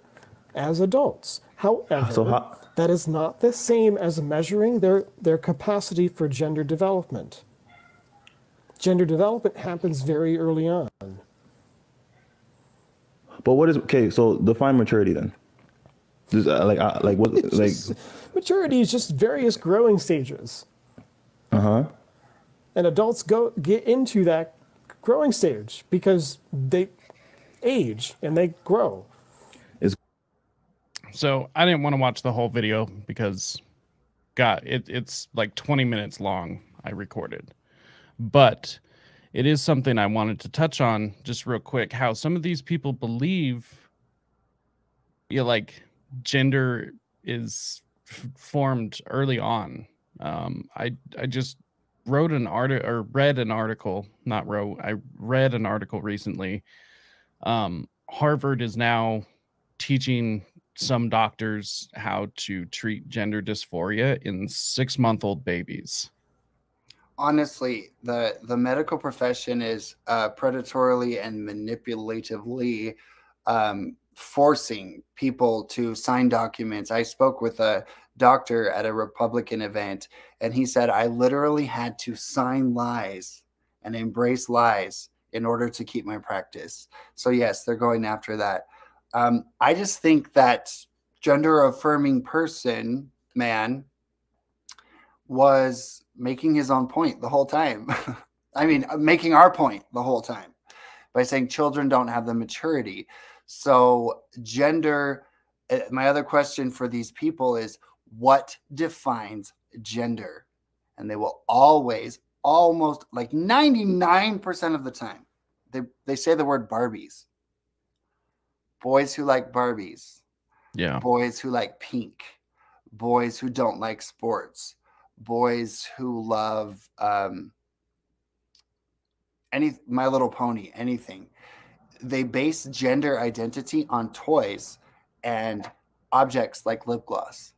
as adults. However,
So how?
that is not the same as measuring their capacity for gender development. Gender development happens very early on.
But what is okay? So define maturity then. Just like what
It's
like
just, maturity is just various growing stages.
uh-huh.
And adults get into that growing stage because they age and they grow.
It's
So I didn't want to watch the whole video because, God, it's like 20 minutes long. I recorded, but it is something I wanted to touch on just real quick. How some of these people believe, like gender is formed early on. I just wrote an article or read an article, not wrote. I read an article recently. Harvard is now teaching some doctors how to treat gender dysphoria in 6-month-old babies.
Honestly, the medical profession is predatorily and manipulatively forcing people to sign documents. I spoke with a doctor at a Republican event, and he said, I literally had to sign lies and embrace lies in order to keep my practice. So yes, they're going after that. I just think that gender-affirming person, man, was making his own point the whole time. I mean, making our point the whole time by saying children don't have the maturity. So gender, my other question for these people is, what defines gender? And they will always, almost like 99% of the time, they say the word Barbies. Boys who like Barbies.
Yeah.
Boys who like pink. Boys who don't like sports. Boys who love My Little Pony, anything. They base gender identity on toys and objects like lip gloss.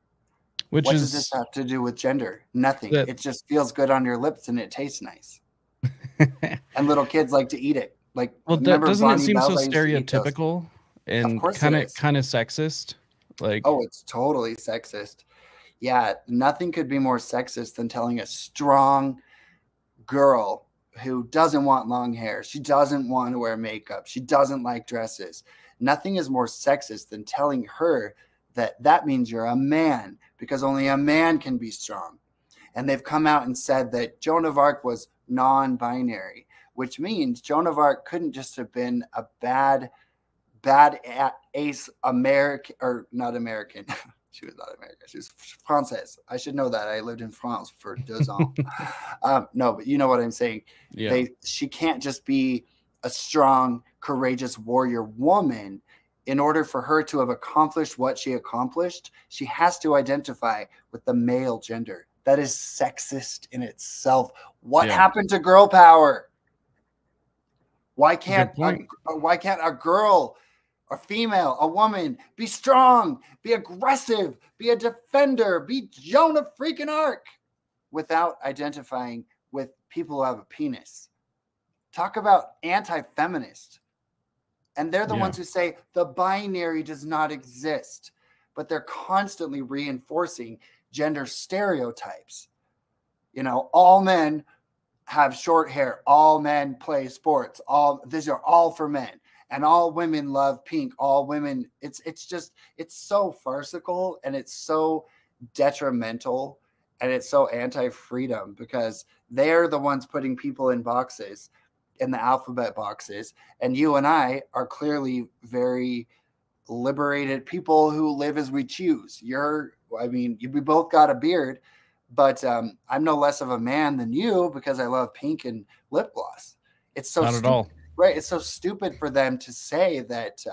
What does this have to do with gender? Nothing. It just feels good on your lips and it tastes nice. And little kids like to eat it. Like,
well, doesn't it seem so stereotypical and kind of sexist? Like,
oh, it's totally sexist. Yeah, nothing could be more sexist than telling a strong girl who doesn't want long hair, she doesn't want to wear makeup, she doesn't like dresses. Nothing is more sexist than telling her that means you're a man, because only a man can be strong. And they've come out and said that Joan of Arc was non-binary, which means Joan of Arc couldn't just have been a bad ace American, or not American. She was not American. She was Française. I should know that. I lived in France for 2 ans. No, but you know what I'm saying.
Yeah.
She can't just be a strong, courageous warrior woman. In order for her to have accomplished what she accomplished, she has to identify with the male gender. That is sexist in itself. What happened to girl power? Why can't a girl, a female, a woman be strong, be aggressive, be a defender, be Joan of freaking Arc without identifying with people who have a penis? Talk about anti-feminist. And they're the ones who say the binary does not exist, but they're constantly reinforcing gender stereotypes. You know, all men have short hair, all men play sports, these are all for men. And all women love pink. All women, it's so farcical, and it's so detrimental, and it's so anti-freedom, because they're the ones putting people in boxes, in the alphabet boxes. And you and I are clearly very liberated people who live as we choose. We both got a beard, but I'm no less of a man than you because I love pink and lip gloss. It's so
not at all.
Right. It's so stupid for them to say that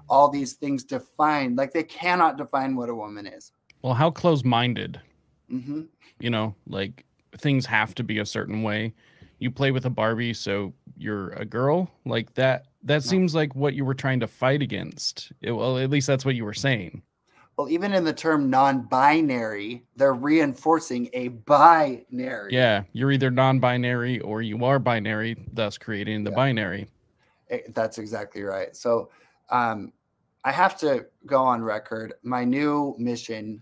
all these things define, like they cannot define what a woman is.
Well, how close-minded,
Mm-hmm.
you know, like things have to be a certain way. You play with a Barbie, so you're a girl, like that. That seems like what you were trying to fight against. Well, at least that's what you were saying.
Well, even in the term non-binary, they're reinforcing a binary.
Yeah, you're either non-binary or you are binary, thus creating the binary.
That's exactly right. So I have to go on record. My new mission,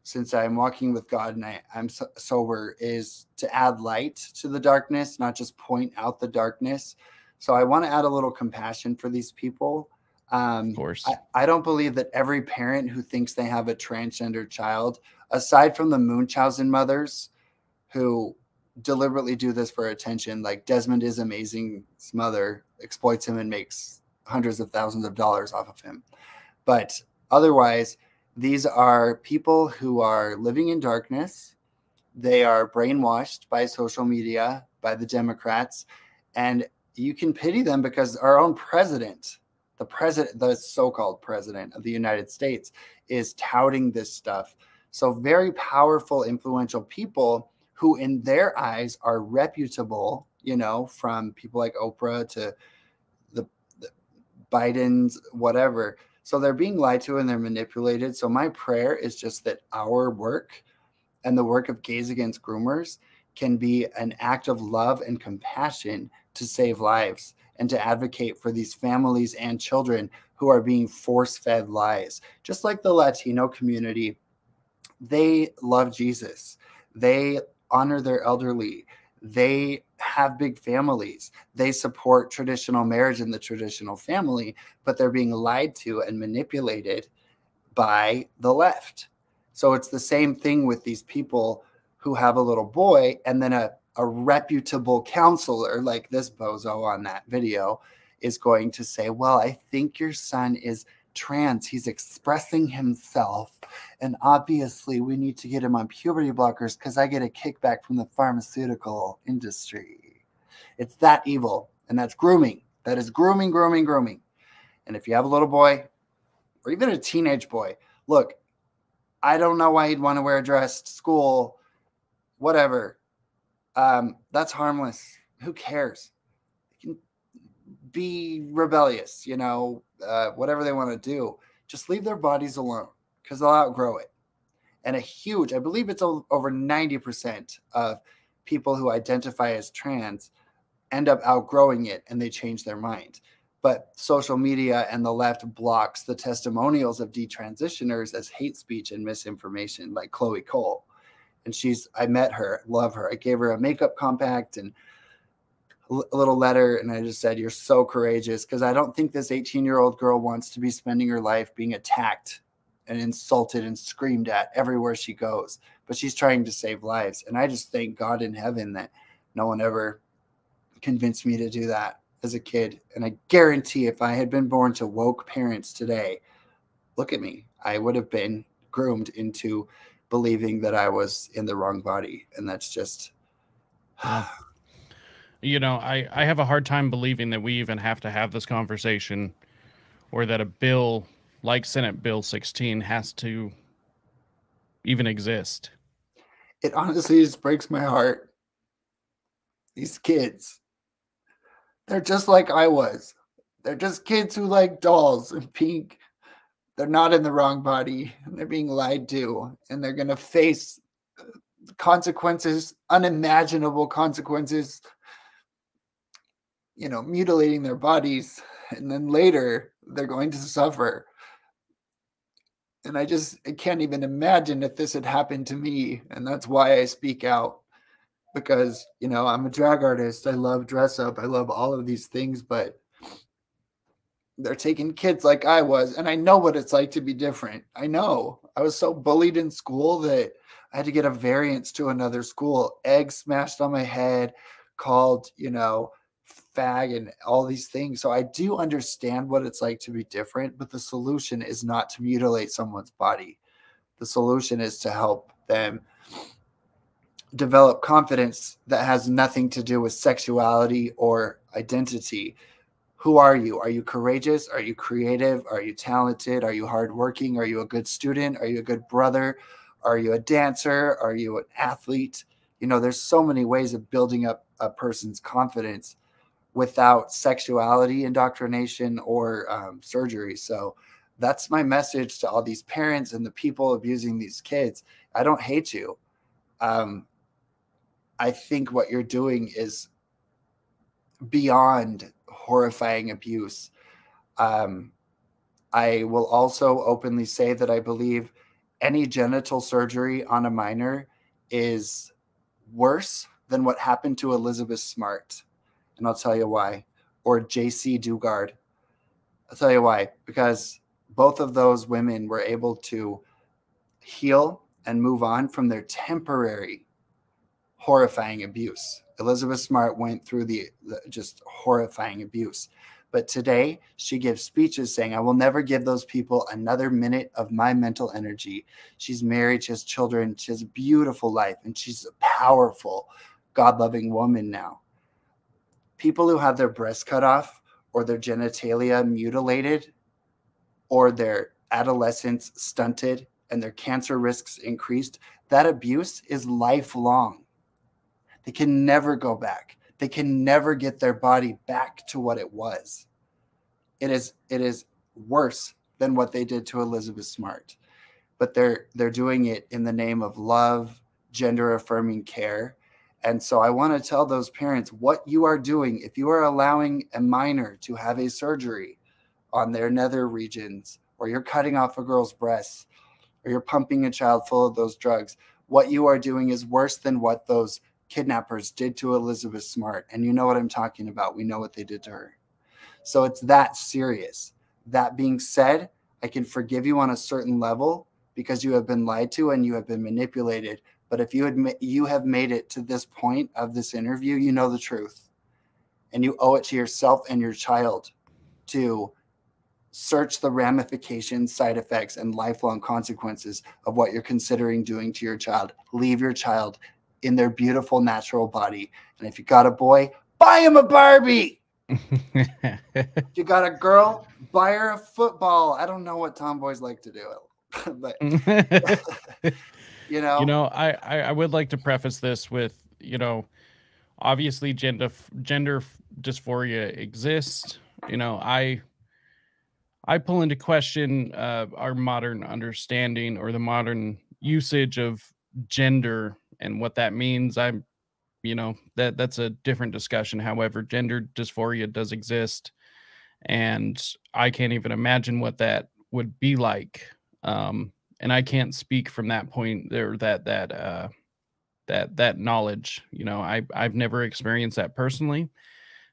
since I'm walking with God and I'm sober, is to add light to the darkness, not just point out the darkness. So I want to add a little compassion for these people.
Of course.
I don't believe that every parent who thinks they have a transgender child, aside from the Munchausen mothers who deliberately do this for attention, like Desmond is Amazing's mother exploits him and makes hundreds of thousands of dollars off of him. But otherwise, these are people who are living in darkness. They are brainwashed by social media, by the Democrats, and you can pity them because our own president, the so-called president of the United States, is touting this stuff. So very powerful, influential people who in their eyes are reputable, you know, from people like Oprah to the Bidens, whatever. So they're being lied to and they're manipulated. So my prayer is just that our work and the work of Gays Against Groomers can be an act of love and compassion to save lives and to advocate for these families and children who are being force-fed lies. Just like the Latino community, they love Jesus. They honor their elderly. They have big families. They support traditional marriage and the traditional family, but they're being lied to and manipulated by the left. So it's the same thing with these people who have a little boy and then a reputable counselor like this bozo on that video is going to say, well, I think your son is trans. He's expressing himself. And obviously we need to get him on puberty blockers because I get a kickback from the pharmaceutical industry. It's that evil. And that's grooming. That is grooming, grooming, grooming. And if you have a little boy or even a teenage boy, look, I don't know why he'd want to wear a dress to school, whatever. That's harmless. Who cares? They can be rebellious, you know, whatever they want to do. Just leave their bodies alone because they'll outgrow it. And I believe it's over 90% of people who identify as trans end up outgrowing it and they change their mind. But social media and the left blocks the testimonials of detransitioners as hate speech and misinformation, like Chloe Cole. And I met her, love her. I gave her a makeup compact and a little letter. And I just said, you're so courageous. Because I don't think this 18-year-old girl wants to be spending her life being attacked and insulted and screamed at everywhere she goes. But she's trying to save lives. And I just thank God in heaven that no one ever convinced me to do that as a kid. And I guarantee if I had been born to woke parents today, look at me, I would have been groomed into believing that I was in the wrong body. And that's just,
you know, I have a hard time believing that we even have to have this conversation or that a bill like Senate Bill 16 has to even exist.
It honestly just breaks my heart. These kids, they're just like I was. They're just kids who like dolls and pink. They're not in the wrong body. And they're being lied to. And they're going to face consequences, unimaginable consequences, you know, mutilating their bodies. And then later, they're going to suffer. And I can't even imagine if this had happened to me. And that's why I speak out. Because, you know, I'm a drag artist. I love dress up. I love all of these things, but they're taking kids like I was. And I know what it's like to be different. I know. I was so bullied in school that I had to get a variance to another school. Eggs smashed on my head, called, you know, fag and all these things. So I do understand what it's like to be different, but the solution is not to mutilate someone's body. The solution is to help them develop confidence that has nothing to do with sexuality or identity. Who are you? Are you courageous? Are you creative? Are you talented? Are you hardworking? Are you a good student? Are you a good brother? Are you a dancer? Are you an athlete? You know, there's so many ways of building up a person's confidence without sexuality indoctrination or surgery. So That's my message to all these parents and the people abusing these kids. I don't hate you. I think what you're doing is beyond horrifying abuse. I will also openly say that I believe any genital surgery on a minor is worse than what happened to Elizabeth Smart. And I'll tell you why. Or J.C. Dugard. I'll tell you why. Because both of those women were able to heal and move on from their temporary horrifying abuse. Elizabeth Smart went through the just horrifying abuse. But today, she gives speeches saying, I will never give those people another minute of my mental energy. She's married, she has children, she has a beautiful life, and she's a powerful, God-loving woman now. People who have their breasts cut off or their genitalia mutilated or their adolescence stunted and their cancer risks increased, that abuse is lifelong. They can never go back. They can never get their body back to what it was. It is worse than what they did to Elizabeth Smart. But they're doing it in the name of love, gender-affirming care. And so I want to tell those parents what you are doing. If you are allowing a minor to have a surgery on their nether regions, or you're cutting off a girl's breasts, or you're pumping a child full of those drugs, what you are doing is worse than what those kidnappers did to Elizabeth Smart. And you know what I'm talking about. We know what they did to her. So it's that serious. That being said, I can forgive you on a certain level because you have been lied to and you have been manipulated. But if you have made it to this point of this interview, you know the truth. And you owe it to yourself and your child to search the ramifications, side effects, and lifelong consequences of what you're considering doing to your child. Leave your child in their beautiful natural body. And if you got a boy, buy him a Barbie. If you got a girl, buy her a football. I don't know what tomboys like to do, but
I would like to preface this with, obviously gender dysphoria exists. I pull into question our modern understanding or the modern usage of gender and what that means. That's a different discussion. However, gender dysphoria does exist, and I can't even imagine what that would be like. And I can't speak from that point there, that knowledge. I've never experienced that personally.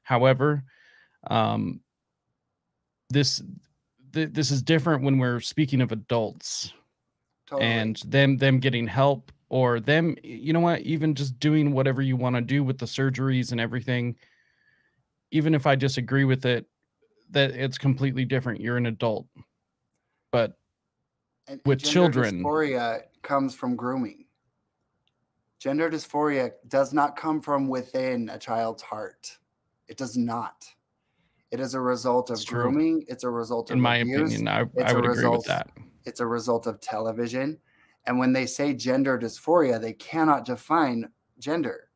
However, this is different when we're speaking of adults. Totally. And them getting help, or them, even just doing whatever you want to do with the surgeries and everything. Even if I disagree with it, that it's completely different. You're an adult. But with children,
dysphoria comes from grooming. Gender dysphoria does not come from within a child's heart. It does not. It is a result of grooming. It's a result of
abuse. In my opinion, I would agree with that.
It's a result of television. And when they say gender dysphoria, they cannot define gender.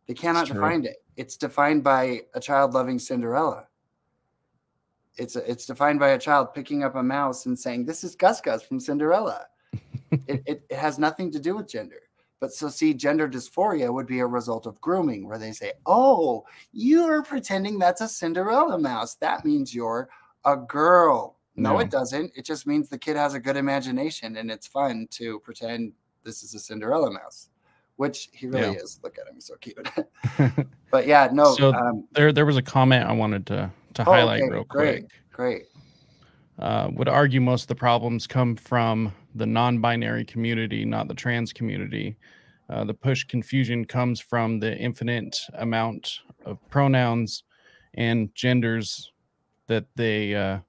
They cannot define it. It's defined by a child loving Cinderella. It's defined by a child picking up a mouse and saying, this is Gus Gus from Cinderella. it has nothing to do with gender. But so see, gender dysphoria would be a result of grooming, where they say, oh, you're pretending that's a Cinderella mouse. That means you're a girl. No, it doesn't. It just means the kid has a good imagination and it's fun to pretend this is a Cinderella mouse, which he really is. Look at him. He's so cute. But yeah, no.
So there was a comment I wanted to highlight real quick.
Great.
Would argue most of the problems come from the non-binary community, not the trans community. The push confusion comes from the infinite amount of pronouns and genders that they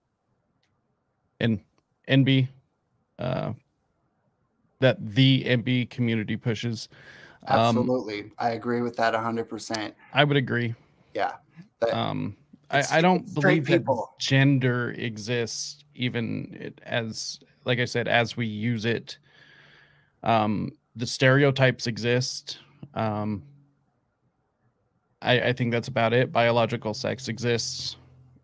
NB that the NB community pushes.
Absolutely. I agree with that 100%.
I would agree.
Yeah.
I don't believe that gender exists, even as, like I said, as we use it. The stereotypes exist. I think that's about it. Biological sex exists,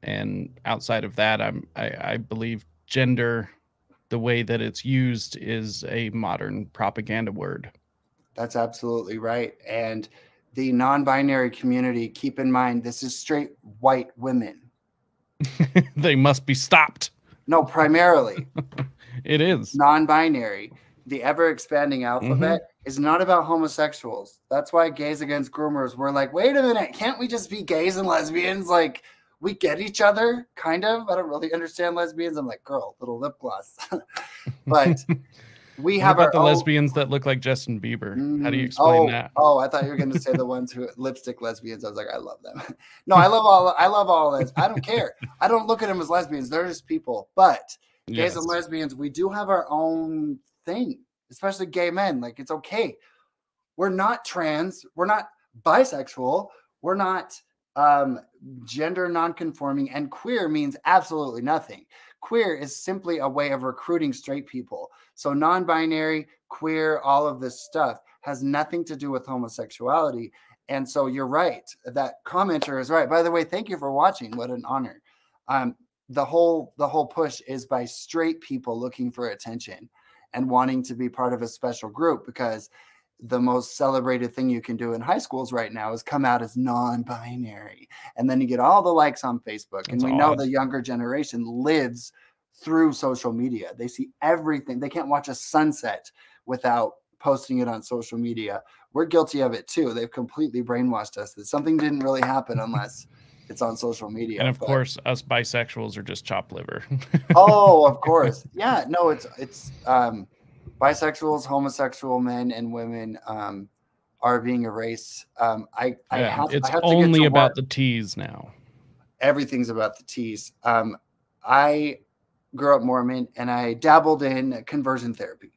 and outside of that, I believe gender, the way that it's used, is a modern propaganda word.
That's absolutely right. And the non-binary community, keep in mind, this is straight white women.
They must be stopped.
No, primarily.
It is.
Non-binary. The ever-expanding alphabet is not about homosexuals. That's why Gays Against Groomers were like, wait a minute, can't we just be gays and lesbians? Like, we get each other, kind of. I don't really understand lesbians. I'm like, girl, little lip gloss. But we
What
have
about
our
the
own
lesbians that look like Justin Bieber? How do you explain that?
Oh, I thought you were going to say the ones who lipstick lesbians. I was like, I love them. No, I love all this. I don't care. I don't look at them as lesbians. They're just people. But gays and lesbians, we do have our own thing, especially gay men. Like, it's okay. We're not trans. We're not bisexual. We're not gender nonconforming, and queer means absolutely nothing. Queer is simply a way of recruiting straight people. So non-binary, queer, all of this stuff has nothing to do with homosexuality. And so you're right. That commenter is right. By the way, thank you for watching. What an honor. The whole push is by straight people looking for attention and wanting to be part of a special group, because the most celebrated thing you can do in high schools right now is come out as non-binary. And then you get all the likes on Facebook. And we know the younger generation lives through social media. They see everything. They can't watch a sunset without posting it on social media. We're guilty of it too. They've completely brainwashed us that something didn't really happen unless it's on social media.
And of course, us bisexuals are just chopped liver.
Oh, of course. Yeah, no, it's bisexuals, homosexual men and women are being erased.
It's only about the T's now.
Everything's about the T's. I grew up Mormon and I dabbled in conversion therapy.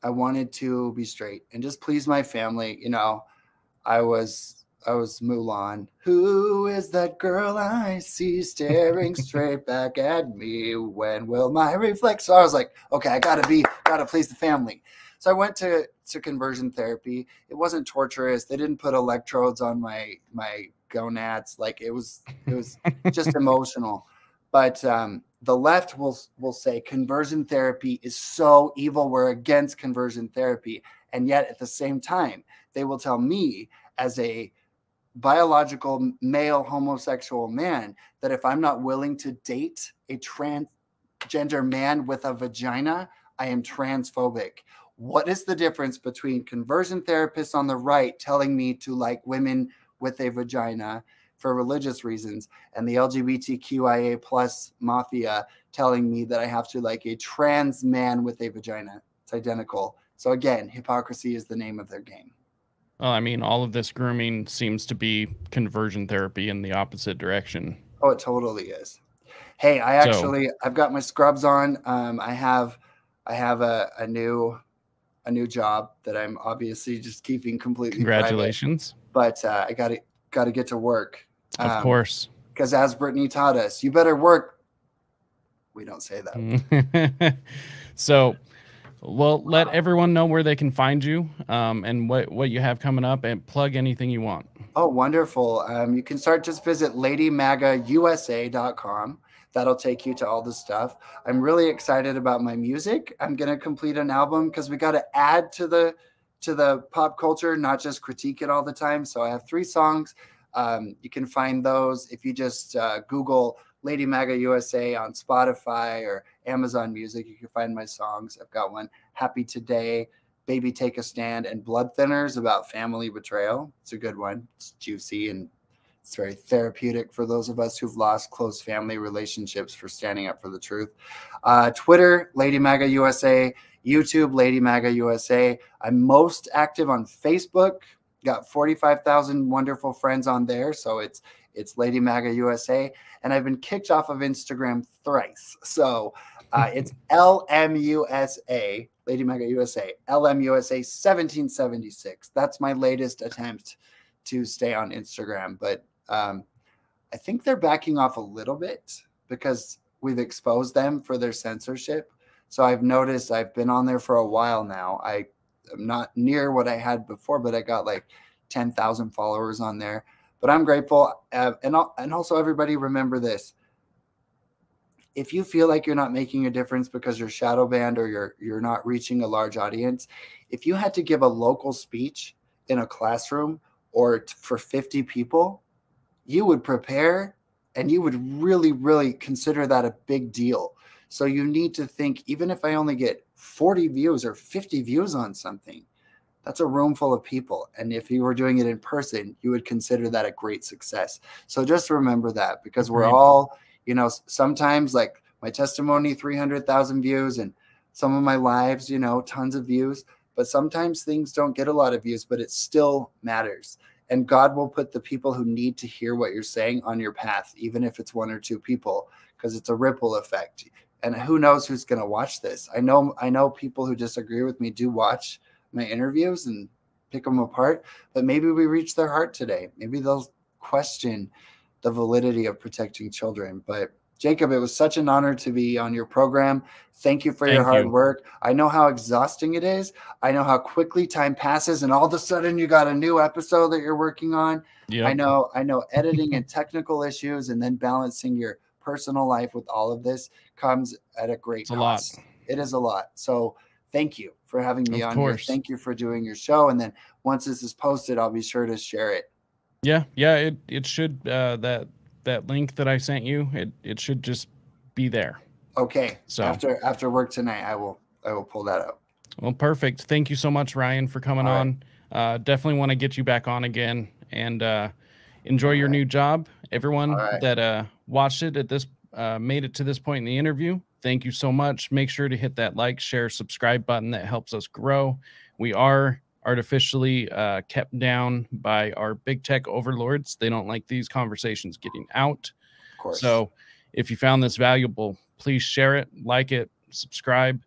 I wanted to be straight and just please my family. You know, I was Mulan. Who is that girl I see staring straight back at me? When will my reflex? So I was like, okay, I gotta please the family. So I went to conversion therapy. It wasn't torturous. They didn't put electrodes on my gonads. Like, it was just emotional. But the left will say conversion therapy is so evil. We're against conversion therapy. And yet at the same time, they will tell me as a biological male homosexual man that if I'm not willing to date a transgender man with a vagina, I am transphobic. What is the difference between conversion therapists on the right telling me to like women with a vagina for religious reasons and the LGBTQIA plus mafia telling me that I have to like a trans man with a vagina? It's identical. So again, hypocrisy is the name of their game.
Well, I mean, all of this grooming seems to be conversion therapy in the opposite direction.
Oh, it totally is. Hey, I've got my scrubs on. I have a new job that I'm obviously just keeping completely
Congratulations.
Private, but I got to get to work.
Of course.
Because as Brittany taught us, you better work. We don't say that.
So, well, let everyone know where they can find you and what you have coming up, and plug anything you want.
Oh, wonderful. You can just visit ladymagausa.com. That'll take you to all the stuff. I'm really excited about my music. I'm going to complete an album because we got to add to the pop culture, not just critique it all the time. So I have 3 songs. You can find those if you just Google Lady MAGA USA on Spotify or Amazon Music. You can find my songs. I've got one, Happy Today, Baby Take a Stand, and Blood Thinners, about family betrayal. It's a good one. It's juicy and it's very therapeutic for those of us who've lost close family relationships for standing up for the truth. Twitter, Lady MAGA USA. YouTube, Lady MAGA USA. I'm most active on Facebook. Got 45,000 wonderful friends on there. So it's Lady MAGA USA. And I've been kicked off of Instagram thrice. So it's LMUSA, Lady MAGA USA, LMUSA 1776. That's my latest attempt to stay on Instagram. But I think they're backing off a little bit because we've exposed them for their censorship. So I've noticed I've been on there for a while now. I'm not near what I had before, but I got like 10,000 followers on there. But I'm grateful. And also, everybody remember this. if you feel like you're not making a difference because you're shadow banned or you're not reaching a large audience, if you had to give a local speech in a classroom or for 50 people, you would prepare and you would really, really consider that a big deal. So you need to think, even if I only get 40 views or 50 views on something, that's a room full of people. And if you were doing it in person, you would consider that a great success. So just remember that, because we're all, you know, sometimes like my testimony, 300,000 views, and some of my lives, you know, tons of views, but sometimes things don't get a lot of views, but it still matters. And God will put the people who need to hear what you're saying on your path, even if it's 1 or 2 people, because it's a ripple effect. And who knows who's going to watch this? I know people who disagree with me do watch my interviews and pick them apart, but maybe we reach their heart today. Maybe they'll question the validity of protecting children. But Jacob, it was such an honor to be on your program. Thank you for your hard work. I know how exhausting it is. I know how quickly time passes, and all of a sudden you got a new episode that you're working on. Yep. I know editing and technical issues, and then balancing your personal life with all of this comes at a great cost. It is a lot. So thank you for having me on here. Thank you for doing your show. And then once this is posted, I'll be sure to share it.
Yeah. It should, that link that I sent you, it should just be there.
Okay. So after work tonight, I will pull that up.
Well, perfect. Thank you so much, Ryan, for coming on. Definitely want to get you back on again, and enjoy your new job. Everyone that watched it at this, made it to this point in the interview, thank you so much. Make sure to hit that like, share, subscribe button. That helps us grow. We are artificially kept down by our big tech overlords. They don't like these conversations getting out.
Of course.
So if you found this valuable, please share it, like it, subscribe.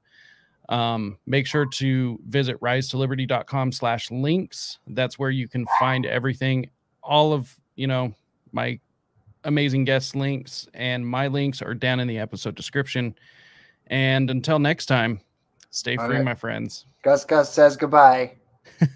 Make sure to visit risetoliberty.com/links. That's where you can find everything. All of, you know, my amazing guest links and my links are down in the episode description. And until next time, stay free, my friends.
Gus says goodbye.